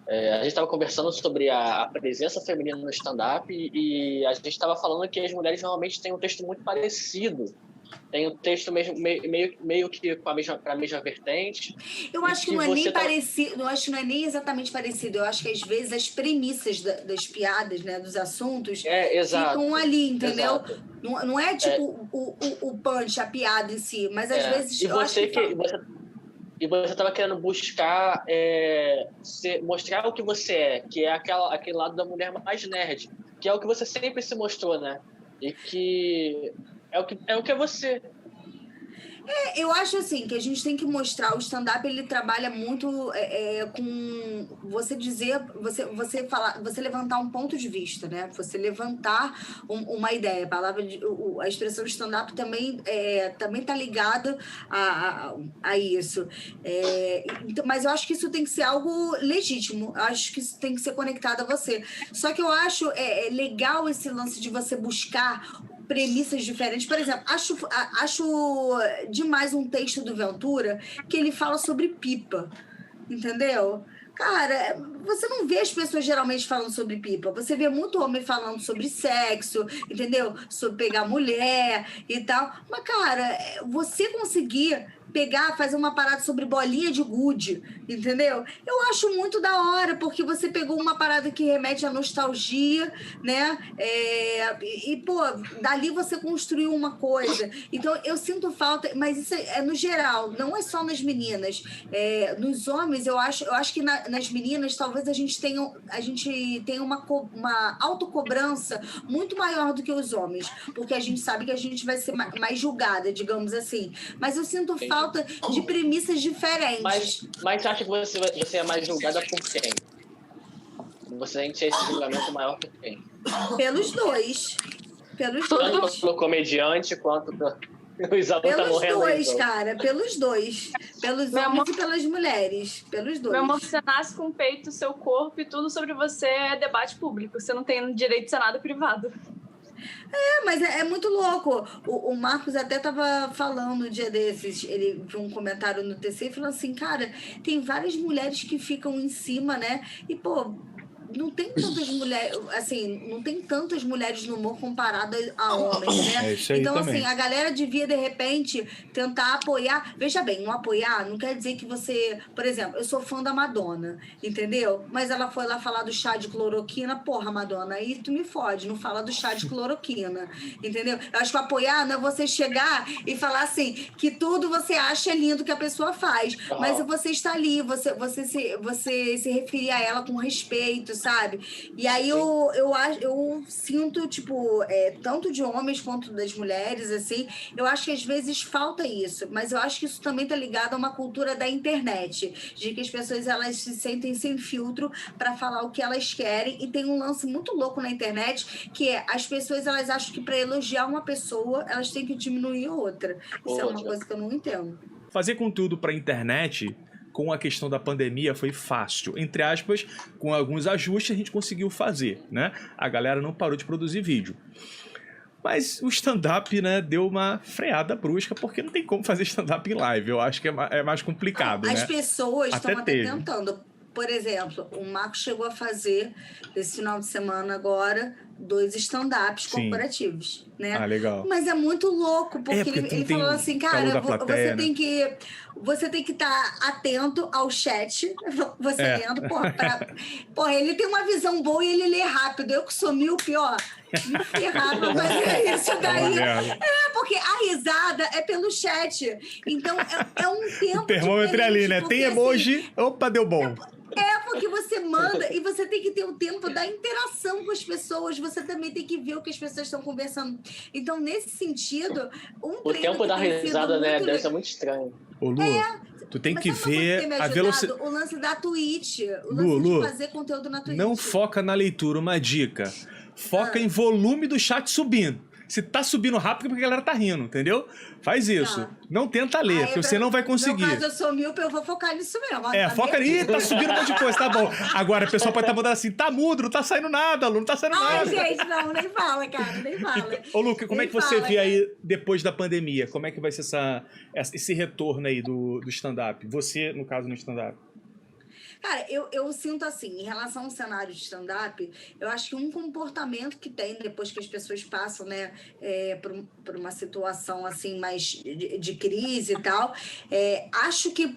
a gente estava conversando sobre a presença feminina no stand-up e a gente estava falando que as mulheres normalmente têm um texto muito parecido. Tem um texto meio que com a mesma vertente. Eu acho que não é nem parecido, eu acho que não é nem exatamente parecido. Eu acho que às vezes as premissas das piadas, né, dos assuntos, ficam ali, entendeu? Exato. Não é tipo o punch, a piada em si, mas às vezes eu acho que... E você estava querendo buscar mostrar o que você é, que é aquele lado da mulher mais nerd, que é o que você sempre se mostrou, né? E que é o que é você. Eu acho assim que a gente tem que mostrar, o stand-up ele trabalha muito com você dizer, você falar, você levantar um ponto de vista, né? Você levantar uma ideia. A expressão stand-up também tá ligada a isso. Mas eu acho que isso tem que ser algo legítimo. Eu acho que isso tem que ser conectado a você. Só que eu acho legal esse lance de você buscar premissas diferentes. Por exemplo, acho demais um texto do Ventura que ele fala sobre pipa, entendeu? Cara, você não vê as pessoas geralmente falando sobre pipa. Você vê muito homem falando sobre sexo, entendeu? Sobre pegar mulher e tal. Mas, cara, você conseguir fazer uma parada sobre bolinha de gude, entendeu? Eu acho muito da hora, porque você pegou uma parada que remete à nostalgia, né? Pô, dali você construiu uma coisa. Então, eu sinto falta, mas isso é no geral, não é só nas meninas. Nos homens, eu acho que nas meninas, talvez a gente tenha uma autocobrança muito maior do que os homens, porque a gente sabe que a gente vai ser mais julgada, digamos assim. Mas eu sinto falta de premissas diferentes. Mas você acha que você é mais julgada por quem? Você sente esse julgamento maior por quem? Pelos dois. Tanto pelo comediante quanto o Isaú tá morrendo. Pelos dois, cara. Pelos dois. Pelos homens e pelas mulheres. Pelos dois. Meu amor, você nasce com o peito, seu corpo e tudo sobre você é debate público. Você não tem direito de ser nada privado. Mas é muito louco. O Marcos até tava falando um dia desses, ele viu um comentário no TC e falou assim, cara, tem várias mulheres que ficam em cima, né? E, pô, não tem tantas mulheres, assim, não tem tantas mulheres no humor comparado a homens, né? Isso aí então, também. assim, a galera devia, de repente, tentar apoiar. Veja bem, não apoiar não quer dizer que você... Por exemplo, eu sou fã da Madonna, entendeu? Mas ela foi lá falar do chá de cloroquina, porra, Madonna, aí tu me fode, não fala do chá de cloroquina, entendeu? Eu acho que apoiar não é você chegar e falar assim, que tudo você acha lindo que a pessoa faz, mas você está ali, você se referir a ela com respeito, sabe? E aí eu sinto, tipo, tanto de homens quanto das mulheres, assim, eu acho que às vezes falta isso, mas eu acho que isso também tá ligado a uma cultura da internet, de que as pessoas elas se sentem sem filtro para falar o que elas querem, e tem um lance muito louco na internet, que é as pessoas elas acham que para elogiar uma pessoa, elas têm que diminuir outra. Isso é uma coisa que eu não entendo. Fazer conteúdo pra internet com a questão da pandemia foi fácil. Entre aspas, com alguns ajustes a gente conseguiu fazer, né? A galera não parou de produzir vídeo. Mas o stand-up, né, deu uma freada brusca, porque não tem como fazer stand-up em live. Eu acho que é mais complicado, As né? pessoas estão até teve. tentando. Por exemplo, o Marco chegou a fazer, esse final de semana agora, 2 stand-ups corporativos, né? Ah, legal. Mas é muito louco, porque ele falou assim, cara, plateia, você tem que estar atento ao chat, você lendo, porra, ele tem uma visão boa e ele lê rápido. Eu que sou míope, ó, me ferrava, mas é isso daí. Porque a risada é pelo chat. Então, é um tempo o termômetro ali, né? Tem emoji, assim, opa, deu bom. Porque você manda e você tem que ter o tempo da interação com as pessoas, você também tem que ver o que as pessoas estão conversando. Então, nesse sentido, o tempo da risada, né, deve ser muito estranho. Ô, Lu, tu tem que ver a velocidade. O lance da Twitch, o lance de fazer conteúdo na Twitch. Não foca na leitura, uma dica. Foca em volume do chat subindo. Se tá subindo rápido, é porque a galera tá rindo, entendeu? Faz isso. Não tenta ler, porque você não vai conseguir. No caso, eu sou míope, eu vou focar nisso mesmo. Foca ali, tá subindo um monte de coisa, tá bom. Agora, a pessoa pode estar mandando assim, tá mudo, não tá saindo nada, Lu, não tá saindo nada. Gente, não, nem fala, cara, nem fala. Ô, Luca, como é que você vê aí, depois da pandemia, como é que vai ser esse retorno aí do stand-up? Você, no caso, no stand-up. Cara, eu sinto assim, em relação ao cenário de stand-up, eu acho que um comportamento que tem depois que as pessoas passam, né, por uma situação assim mais de crise e tal, acho que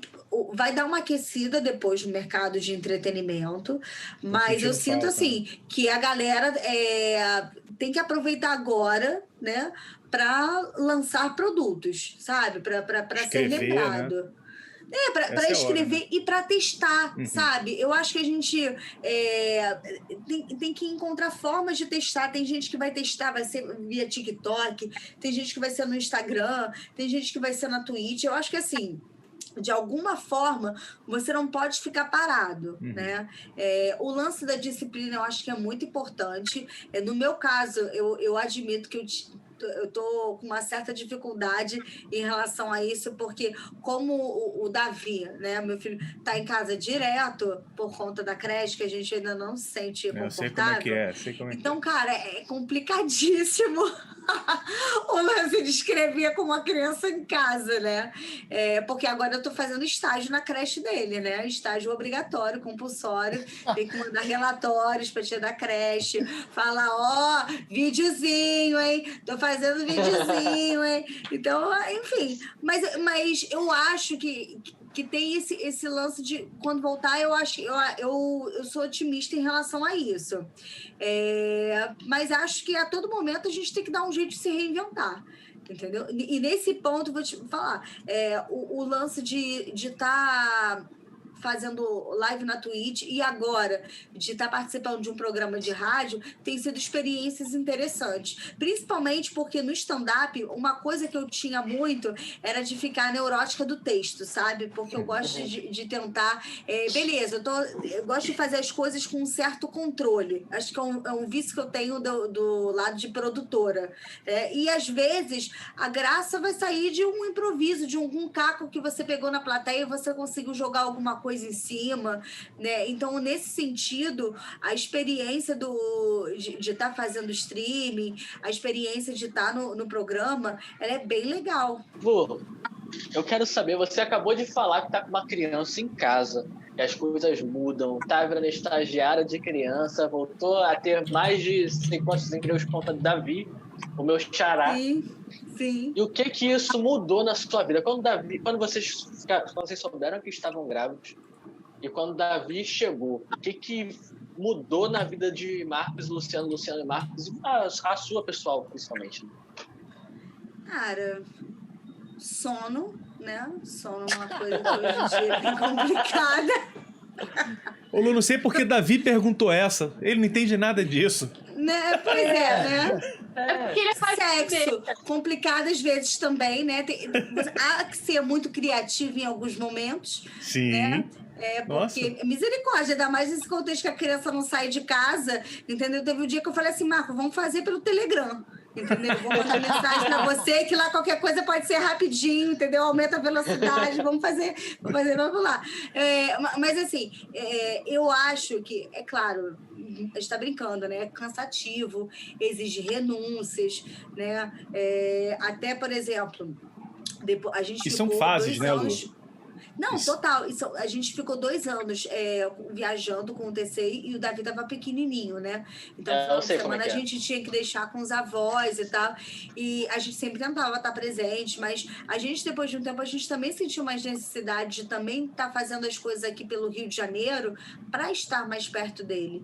vai dar uma aquecida depois no mercado de entretenimento, mas eu sinto assim, que a galera tem que aproveitar agora, né, para lançar produtos, sabe? Para ser lembrado. Né? Para escrever, né? E para testar, sabe? Eu acho que a gente tem que encontrar formas de testar. Tem gente que vai testar, vai ser via TikTok, tem gente que vai ser no Instagram, tem gente que vai ser na Twitch. Eu acho que assim, de alguma forma, você não pode ficar parado, né? O lance da disciplina eu acho que é muito importante. No meu caso, eu admito que eu tô com uma certa dificuldade em relação a isso, porque como o Davi, né, meu filho, tá em casa direto por conta da creche, que a gente ainda não se sente confortável. Sei como é que é. Então, cara, é complicadíssimo o lance de escrever com uma criança em casa, né? Porque agora eu tô fazendo estágio na creche dele, né? Estágio obrigatório, compulsório, tem que mandar relatórios pra tia da creche, falar, videozinho, hein? Tô fazendo videozinho, hein? Então, enfim. Mas eu acho que tem esse lance de, quando voltar, eu sou otimista em relação a isso. Mas acho que a todo momento a gente tem que dar um jeito de se reinventar. Entendeu? E nesse ponto, vou te falar, o lance de estar fazendo live na Twitch e agora de estar participando de um programa de rádio tem sido experiências interessantes. Principalmente porque no stand-up, uma coisa que eu tinha muito era de ficar neurótica do texto, sabe? Porque eu gosto de tentar... beleza, eu gosto de fazer as coisas com um certo controle. Acho que é um vício que eu tenho do lado de produtora. E às vezes a graça vai sair de um improviso, de algum caco que você pegou na plateia e você conseguiu jogar alguma coisa em cima, né? Então, nesse sentido, a experiência de estar fazendo streaming, a experiência de estar no programa, ela é bem legal. Lu, eu quero saber, você acabou de falar que está com uma criança em casa. e as coisas mudam. Tá virando estagiária de criança, voltou a ter mais de 50 empregos por conta do Davi, o meu xará. Sim. E o que isso mudou na sua vida? Quando vocês souberam que estavam grávidos e quando o Davi chegou, o que mudou na vida de Marcos, Luciano e Marcos, e a sua pessoal, principalmente? Cara, sono, né? Sono é uma coisa que hoje em dia é bem complicada. Ô, Lu, não sei porque Davi perguntou essa. Ele não entende nada disso. Né? Pois né? Porque ele faz Sexo, complicado às vezes também, né? Há que ser muito criativo em alguns momentos. Sim. Né? Porque, misericórdia, ainda mais nesse contexto que a criança não sai de casa, entendeu? Teve um dia que eu falei assim, Marco, vamos fazer pelo Telegram. Entendeu? Vou mandar mensagem pra você que lá qualquer coisa pode ser rapidinho, entendeu? Aumenta a velocidade, vamos fazer, vamos lá. Mas assim, eu acho que, é claro, a gente tá brincando, né? É cansativo, exige renúncias, né? Até, por exemplo, depois, a gente e são fases, né, Lu? Não, total. A gente ficou 2 anos viajando com o TCI e o Davi tava pequenininho, né? Então, no final de semana a gente tinha que deixar com os avós e tal. E a gente sempre tentava estar presente, mas a gente, depois de um tempo, a gente também sentiu mais necessidade de também estar fazendo as coisas aqui pelo Rio de Janeiro para estar mais perto dele.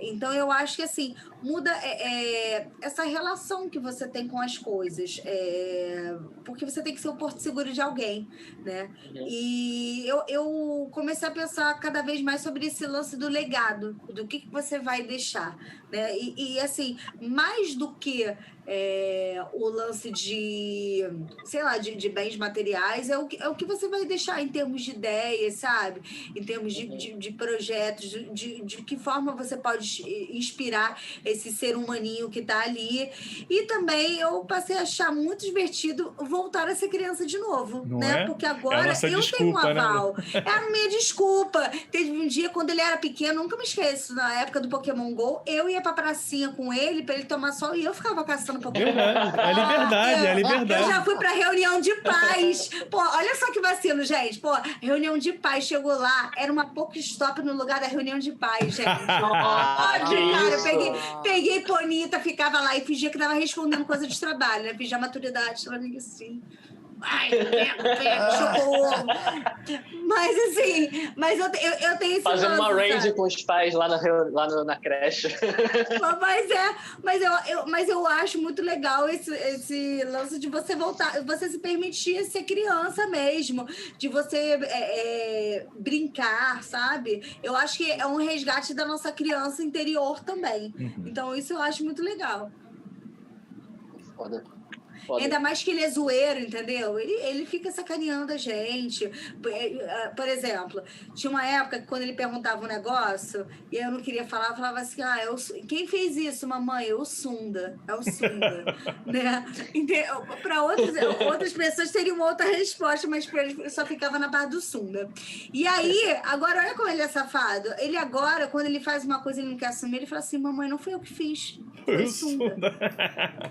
Então, eu acho que, assim, muda essa relação que você tem com as coisas. Porque você tem que ser o porto seguro de alguém, né? E eu comecei a pensar cada vez mais sobre esse lance do legado, do que você vai deixar, né? E assim, mais do que o lance de, sei lá, de bens materiais, é o que você vai deixar em termos de ideias, sabe? Em termos de projetos, de que forma você pode inspirar esse ser humaninho que está ali. E também eu passei a achar muito divertido voltar a ser criança de novo, não né? É? Porque agora eu desculpa, tenho um aval. Né? É a minha desculpa. Teve um dia, quando ele era pequeno, nunca me esqueço, na época do Pokémon GO, eu ia pra pracinha com ele pra ele tomar sol e eu ficava caçando Pokémon. É liberdade, é liberdade. Eu já fui pra reunião de pais. Pô, olha só que vacilo, gente. Pô, reunião de pais, chegou lá, era uma Pokéstop no lugar da reunião de pais, gente. Cara, eu peguei Ponita, ficava lá e fingia que tava respondendo coisa de trabalho, né? Fingia maturidade, tava meio assim. Ai, chocou. Mas assim, eu tenho esse fazendo lance, uma rave sabe? com os pais lá na creche. Mas eu acho muito legal esse lance de você voltar, você se permitir ser criança mesmo, de você brincar, sabe? Eu acho que é um resgate da nossa criança interior também. Então isso eu acho muito legal. Foda. Ainda mais que ele é zoeiro, entendeu? Ele fica sacaneando a gente. Por exemplo, tinha uma época que quando ele perguntava um negócio e eu não queria falar, eu falava assim, quem fez isso, mamãe? É o Sunda. Né? Para outras pessoas teriam uma outra resposta, mas para ele só ficava na parte do Sunda. E aí, agora, olha como ele é safado. Ele agora, quando ele faz uma coisa e ele não quer assumir, ele fala assim, mamãe, não foi eu que fiz. Foi o Sunda.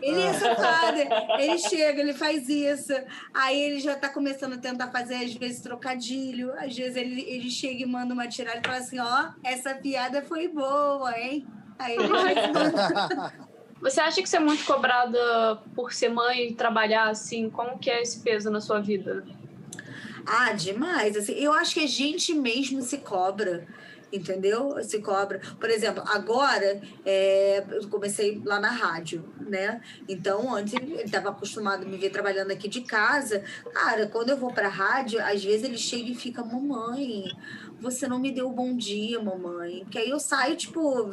Ele é safado. Ele chega, ele faz isso, aí ele já tá começando a tentar fazer, às vezes, trocadilho, às vezes ele chega e manda uma tirada e fala assim, essa piada foi boa, hein? Aí ele já... Você acha que você é muito cobrada por ser mãe e trabalhar assim? Como que é esse peso na sua vida? Demais, assim, eu acho que a gente mesmo se cobra, entendeu? Se cobra. Por exemplo, agora eu comecei lá na rádio, né? Então, antes ele estava acostumado a me ver trabalhando aqui de casa. Cara, quando eu vou pra rádio, às vezes ele chega e fica, mamãe, você não me deu o bom dia, mamãe. Porque aí eu saio, tipo,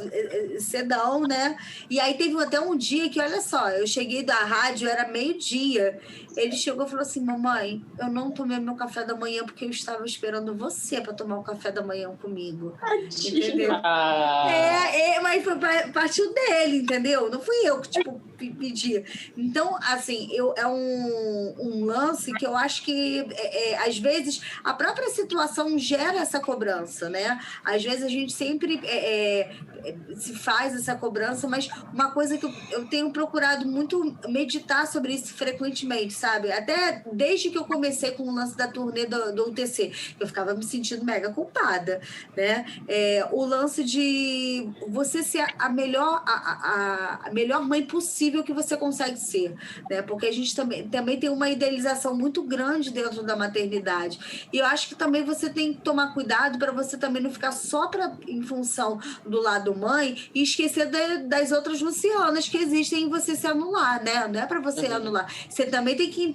cedão, né? E aí teve até um dia que, olha só, eu cheguei da rádio, era 12:00. Ele chegou e falou assim, mamãe, eu não tomei meu café da manhã porque eu estava esperando você para tomar o café da manhã comigo. Entendeu? Mas partiu dele, entendeu? Não fui eu que, tipo, pedi. Então, assim, é um lance que eu acho que, às vezes, a própria situação gera essa cobrança, né? Às vezes a gente sempre se faz essa cobrança, mas uma coisa que eu tenho procurado muito meditar sobre isso frequentemente, sabe? Até desde que eu comecei com o lance da turnê do UTC, eu ficava me sentindo mega culpada, né? O lance de você ser a melhor mãe possível que você consegue ser, né? Porque a gente também tem uma idealização muito grande dentro da maternidade. E eu acho que também você tem que tomar cuidado para você também não ficar só em função do lado mãe e esquecer das outras Lucianas que existem em você se anular, né? Não é para você anular. Você também tem que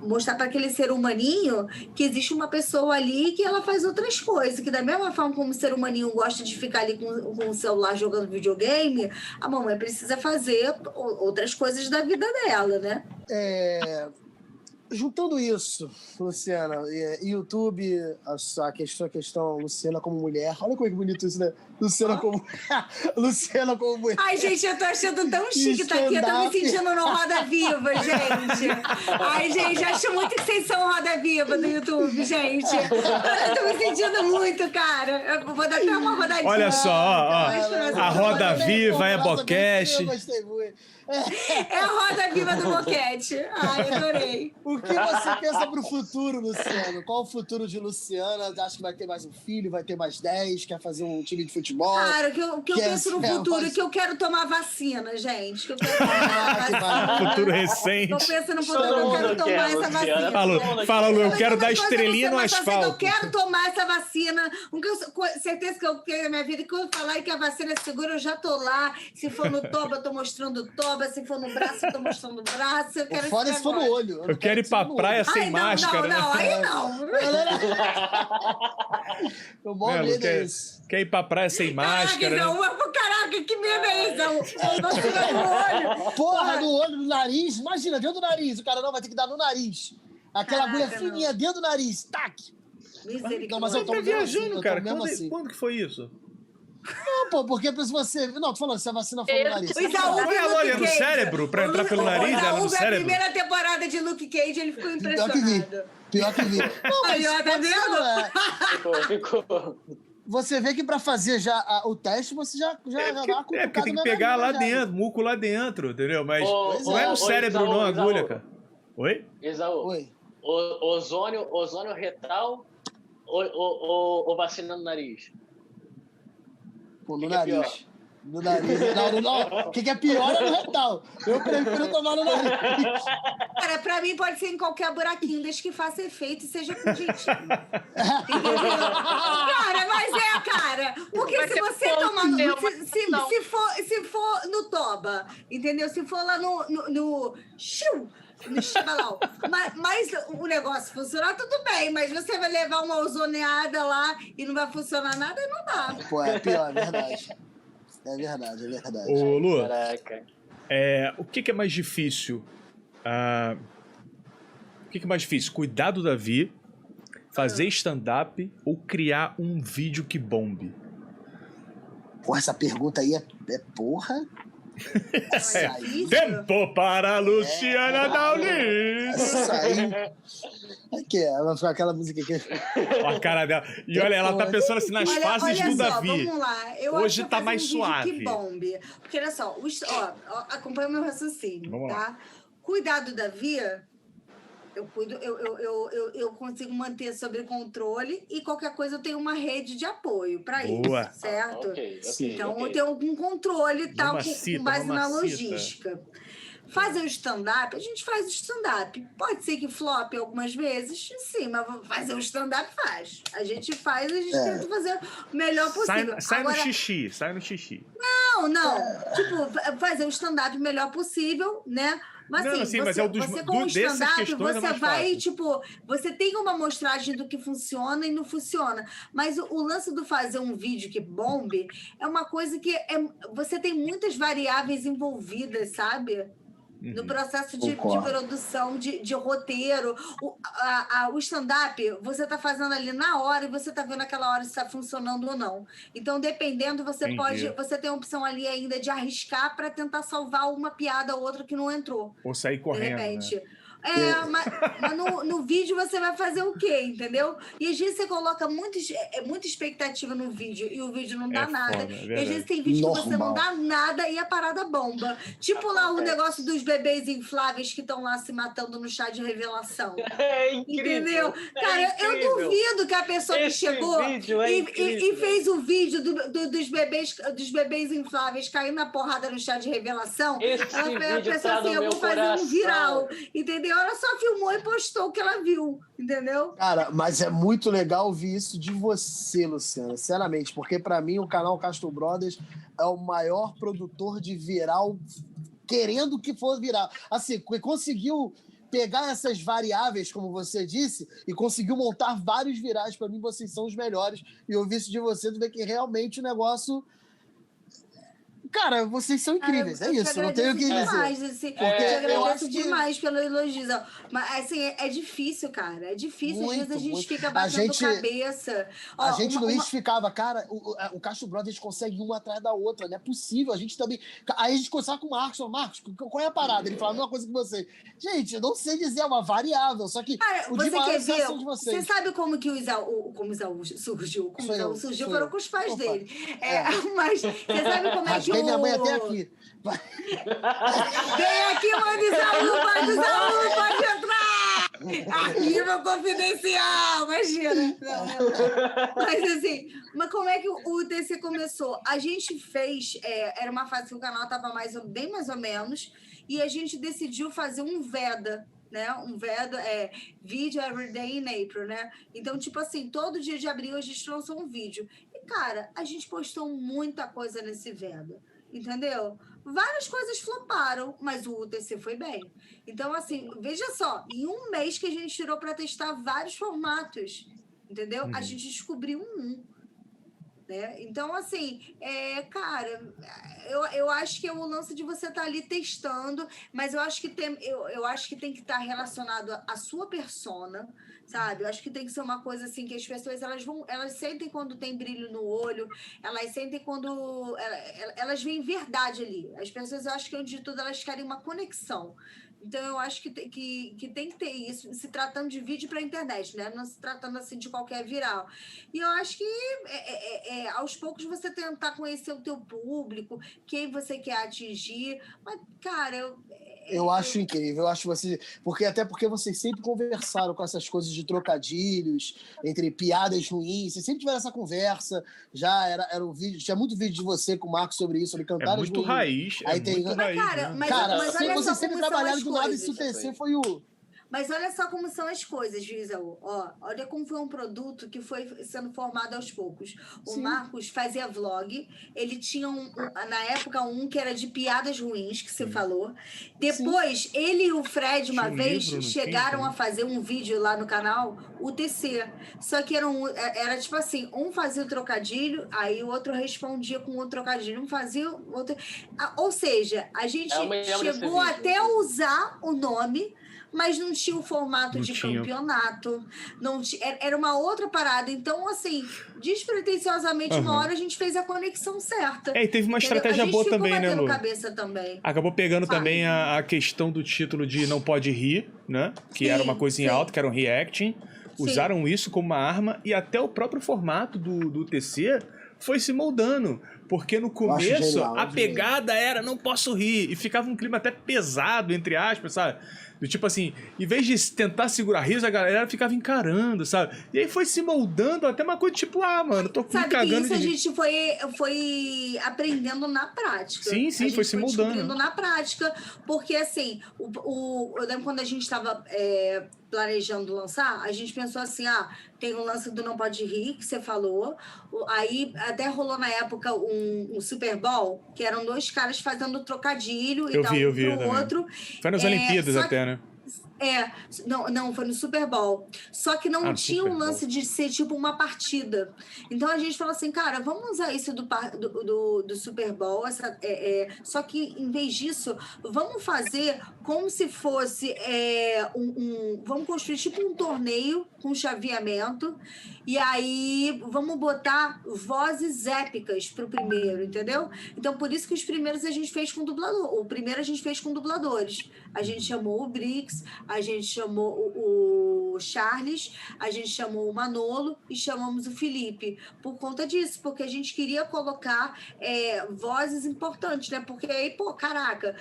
mostrar para aquele ser humaninho que existe uma pessoa ali que ela faz outras coisas, que da mesma forma como o ser humaninho gosta de ficar ali com o celular jogando videogame, a mamãe precisa fazer outras coisas da vida dela, né? Juntando isso, Luciana, YouTube, a questão Luciana como mulher. Olha como é que bonito isso, né? Luciana como mulher. Ai, gente, eu tô achando tão chique tá aqui. Eu tô me sentindo no Roda Viva, gente. Ai, gente, acho muito que vocês são Roda Viva do YouTube, gente. Eu tô me sentindo muito, cara. Eu vou dar até uma rodadinha. Olha só, a Roda Viva é boquete. Eu gostei muito. É a Roda Viva do boquete. Ai, adorei. O que você pensa pro futuro, Luciano? Qual o futuro de Luciana? Acha que vai ter mais um filho? Vai ter mais 10? Quer fazer um time de futebol? Cara, o que eu penso no futuro é que eu quero tomar vacina, gente. Que eu quero tomar vacina. Futuro recente. Eu penso no futuro que eu quero tomar essa vacina. Fala, Lu, eu quero dar estrelinha no asfalto. Eu quero tomar essa vacina. Certeza que eu tenho na minha vida. Que eu falar que a vacina é segura, eu já tô lá. Se for no toba, eu tô mostrando toba. Se for no braço, eu tô mostrando o braço. Eu quero fora se for no olho. Eu quero ir pra praia sem máscara. Não, aí não. Eu morro medo é isso. Quer ir pra praia sem máscara? Caraca, que medo é esse? Vacina no olho. Porra, no olho, no nariz. Imagina, dentro do nariz. O cara não vai ter que dar no nariz. Aquela agulha fininha dentro do nariz. Tac! Misericórdia. Mas eu tô viajando, cara. Quando que foi isso? Não, pô, porque se você... Não, tô falando, se a vacina for no nariz. Olha, no cérebro, pra entrar pelo nariz, ela no cérebro. A primeira temporada de Luke Cage, ele ficou impressionado. Pior que vi. Não, mas tá vendo? Ficou. Você vê que pra fazer já o teste, você já dá porque tem que pegar lá dentro, muco lá dentro, entendeu? Mas não é no cérebro, não, a agulha, cara. Oi? Isaú. Oi. Ozônio retal ou vacina no nariz? Pô, no nariz. No nariz. Não. O que é pior é no retal. Eu prefiro tomar no nariz. Cara, pra mim pode ser em qualquer buraquinho, desde que faça efeito e seja com jeitinho. Cara, mas cara. Porque se você tomar se for no toba, entendeu? Se for lá no chibalau. Mas o negócio funcionar, tudo bem, mas você vai levar uma ozoneada lá e não vai funcionar nada, não dá. Pô, é pior, é verdade. É verdade. Ô, Lu, caraca. O que é mais difícil? O que é mais difícil? Cuidar do Davi, fazer stand-up ou criar um vídeo que bombe? Porra, essa pergunta aí é porra. Tempo para a Luciana Daulin. Isso aí. Aqui, vai ficar aquela música aqui. Olha a cara dela. E olha, ela tá pensando assim nas fases do Davi. Vamos lá. Hoje tá mais suave. Que bombe. Porque olha só, acompanha o meu raciocínio, vamos tá? Lá. Cuidar do Davi, eu consigo manter sob controle e qualquer coisa eu tenho uma rede de apoio para isso, certo? Então eu tenho algum controle tal com base na logística. Fazer o stand-up, a gente faz o stand-up. Pode ser que flop algumas vezes, sim, mas fazer o stand-up faz. A gente tenta fazer o melhor possível. Sai no xixi. Não. Tipo, fazer o stand-up o melhor possível, né? Mas assim, mas é você com o stand-up, você vai, você tem uma amostragem do que funciona e não funciona. Mas o lance do fazer um vídeo que bombe é uma coisa que você tem muitas variáveis envolvidas, sabe? No processo de produção, de roteiro. O stand-up, você está fazendo ali na hora e você está vendo aquela hora se está funcionando ou não. Então, dependendo, você tem a opção ali ainda de arriscar para tentar salvar uma piada ou outra que não entrou. Ou sair correndo, de repente. Né? Mas no vídeo você vai fazer o quê, entendeu? E às vezes você coloca muita expectativa no vídeo e o vídeo não dá nada. Foda, e às vezes tem vídeo que você não dá nada e a parada bomba. Tipo lá o negócio dos bebês infláveis que estão lá se matando no chá de revelação. É incrível. Entendeu? Cara, eu duvido que a pessoa que chegou e fez o vídeo dos bebês infláveis caindo na porrada no chá de revelação, ela pensou assim, eu vou fazer um viral, entendeu? Ela só filmou e postou o que ela viu, entendeu? Cara, mas é muito legal ouvir isso de você, Luciana, sinceramente, porque pra mim o canal Castro Brothers é o maior produtor de viral, querendo que for viral. Assim, conseguiu pegar essas variáveis, como você disse, e conseguiu montar vários virais. Pra mim, vocês são os melhores. E ouvir isso de você, tu vê que realmente o negócio... Cara, vocês são incríveis, é isso, não tenho o que dizer. Assim, eu te agradeço demais pelo elogio. Mas, assim, é difícil, cara. É difícil. Às vezes a gente fica batendo cabeça. A gente, Luiz, ficava, cara, o Castro Brothers consegue uma atrás da outra, não é possível. A gente também... Aí a gente conversava com o Marcos, Marcos, qual é a parada? Ele falava a mesma coisa que você. Gente, eu não sei dizer, é uma variável, só que cara, o de maior sensação de vocês. Você sabe como que o Isaú surgiu? Como o Isaú surgiu foram com os pais dele. Mas você sabe como é que minha mãe até aqui. Vem aqui, mãe Isaú, pode entrar! Arquivo confidencial, imagina. Mas assim, como é que o UTC começou? A gente fez, era uma fase que o canal estava bem mais ou menos, e a gente decidiu fazer um VEDA, né? Um VEDA Video Everyday in April, né? Então, tipo assim, todo dia de abril a gente lançou um vídeo. E, cara, a gente postou muita coisa nesse VEDA. Entendeu? Várias coisas floparam, mas o UTC foi bem. Então, assim, veja só, em um mês que a gente tirou para testar vários formatos, entendeu? A gente descobriu um. Né? Então, assim, cara, eu acho que é o lance de você estar ali testando, mas eu acho que tem que estar relacionado à sua persona, sabe? Eu acho que tem que ser uma coisa assim que as pessoas elas sentem quando tem brilho no olho, elas sentem quando elas veem verdade ali. As pessoas, eu acho que antes de tudo elas querem uma conexão. Então, eu acho que tem que ter isso, se tratando de vídeo para a internet, né? Não se tratando assim de qualquer viral. E eu acho que aos poucos você tentar conhecer o teu público, quem você quer atingir. Mas, cara, eu acho incrível, eu acho você... Até porque vocês sempre conversaram com essas coisas de trocadilhos, entre piadas ruins, vocês sempre tiveram essa conversa, já era um vídeo, tinha muito vídeo de você com o Marcos sobre isso, sobre cantar muito ruins. Raiz, aí tem... muito raiz. Cara, mas olha vocês só sempre como trabalharam são do as lado, esse UTC foi o... Mas olha só como são as coisas, Isaú. Olha como foi um produto que foi sendo formado aos poucos. O Marcos fazia vlog, ele tinha na época que era de piadas ruins, que você falou. Depois, ele e o Fred, uma vez, chegaram a fazer um vídeo lá no canal, UTC. Só que era tipo assim, um fazia o trocadilho, aí o outro respondia com outro trocadilho. Um fazia o outro... Ou seja, a gente chegou até a usar o nome, mas não tinha o formato de campeonato. Era uma outra parada. Então, assim, despretensiosamente, uma hora a gente fez a conexão certa. E teve uma estratégia boa também, né, Lu? Cabeça também. Acabou pegando também a questão do título de Não Pode Rir, né? Que era uma coisa em alta, que era um reacting. Usaram isso como uma arma e até o próprio formato do UTC foi se moldando. Porque no começo a pegada era não posso rir. E ficava um clima até pesado, entre aspas, sabe? Do tipo assim, em vez de tentar segurar riso, a galera ficava encarando, sabe? E aí foi se moldando até uma coisa tipo, mano, tô me cagando. Sabe que isso a gente foi aprendendo na prática. Sim, foi se moldando. Descobrindo na prática, porque assim, eu lembro quando a gente estava planejando lançar, a gente pensou assim, tem o lance do Não Pode Rir, que você falou, aí até rolou na época um Super Bowl, que eram 2 caras fazendo trocadilho e tal, eu vi pro outro. Foi nas Olimpíadas até, né? Não, foi no Super Bowl. Só que não tinha um lance de ser tipo uma partida. Então a gente falou assim, cara, vamos usar isso do Super Bowl, só que em vez disso, vamos fazer como se fosse vamos construir tipo um torneio com chaveamento, e aí vamos botar vozes épicas pro primeiro, entendeu? Então por isso que os primeiros a gente fez com dublador. O primeiro a gente fez com dubladores. A gente chamou o Brix, a gente chamou o Charles, a gente chamou o Manolo e chamamos o Felipe, por conta disso, porque a gente queria colocar vozes importantes, né? Porque aí, pô, caraca,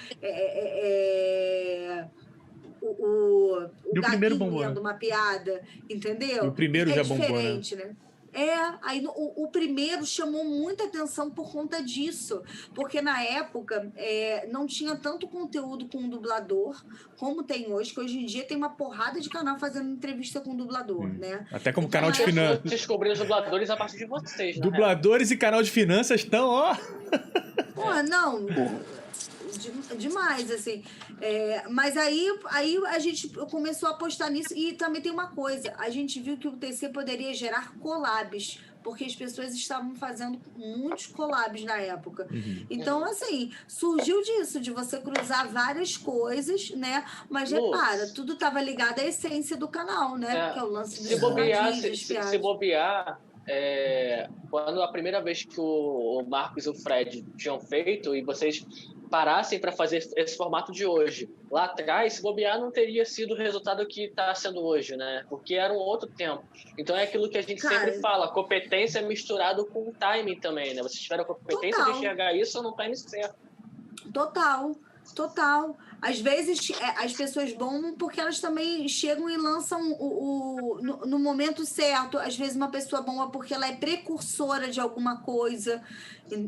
o primeiro Gaguinho bombou, lendo né? uma piada, entendeu? O primeiro já bombou, né? Diferente, né? Aí o primeiro chamou muita atenção por conta disso, porque na época não tinha tanto conteúdo com o dublador como tem hoje, que hoje em dia tem uma porrada de canal fazendo entrevista com o dublador, né? Até como Então, canal de finanças. Descobri os dubladores a partir de vocês, né? Dubladores e canal de finanças estão, ó. Pô, não, demais, assim. Mas aí a gente começou a apostar nisso e também tem uma coisa, a gente viu que o TC poderia gerar collabs, porque as pessoas estavam fazendo muitos collabs na época. Então, assim, surgiu disso, de você cruzar várias coisas, né? Mas repara, tudo estava ligado à essência do canal, né? Que é o lance dos se bobear, quando a primeira vez que o Marcos e o Fred tinham feito e vocês parassem para fazer esse formato de hoje, lá atrás, se bobear, não teria sido o resultado que está sendo hoje, né? Porque era um outro tempo. Então é aquilo que a gente sempre fala, competência misturado com timing também, né? Vocês tiveram a competência de enxergar isso no time certo. Total. Às vezes as pessoas bombam porque elas também chegam e lançam no momento certo. Às vezes uma pessoa bomba porque ela é precursora de alguma coisa,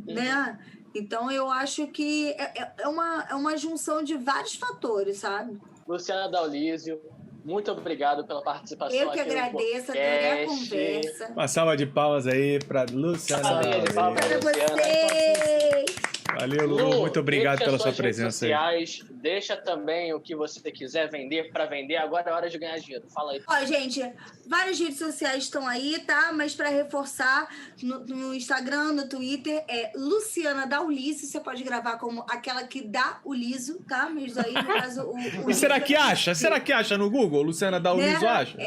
né? Então eu acho que é uma junção de vários fatores, sabe? Luciana Daulísio, muito obrigado pela participação. Eu que agradeço, adorei a conversa. Uma salva de palmas aí para Luciana Daulísio. Para vocês! Valeu, Lulu. Muito obrigado pela sua presença aí. Deixa também o que você quiser vender para vender. Agora é hora de ganhar dinheiro. Fala aí. Ó, gente, várias redes sociais estão aí, tá? Mas para reforçar, no Instagram, no Twitter, Luciana Daulísio. Você pode gravar como aquela que dá o liso, tá? Mas aí, no caso, E será que acha? Será que acha no Google? Luciana Daulísio acha?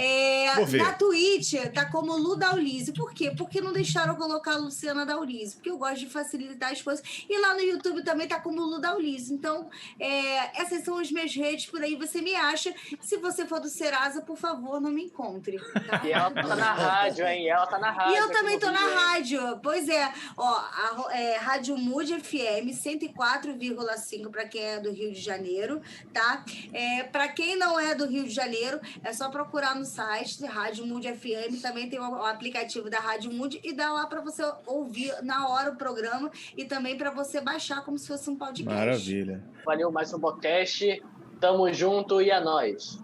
Vou ver. Na Twitch tá como Lu Daulísio. Por quê? Porque não deixaram eu colocar a Luciana Daulísio. Porque eu gosto de facilitar as coisas. E lá no YouTube também tá como Lu Daulísio. Então, essas são as minhas redes, por aí você me acha. Se você for do Serasa, por favor, não me encontre. Tá? E ela tá na rádio, hein? Ela tá na rádio. E eu também tô na rádio. Pois é. Ó, Rádio Mood FM 104,5 para quem é do Rio de Janeiro, tá? Para quem não é do Rio de Janeiro, é só procurar no site Rádio Mood FM. Também tem o aplicativo da Rádio Mood e dá lá para você ouvir na hora o programa e também para você baixar como se fosse um podcast. Maravilha. Valeu, mais um podcast. Tamo junto e é nóis.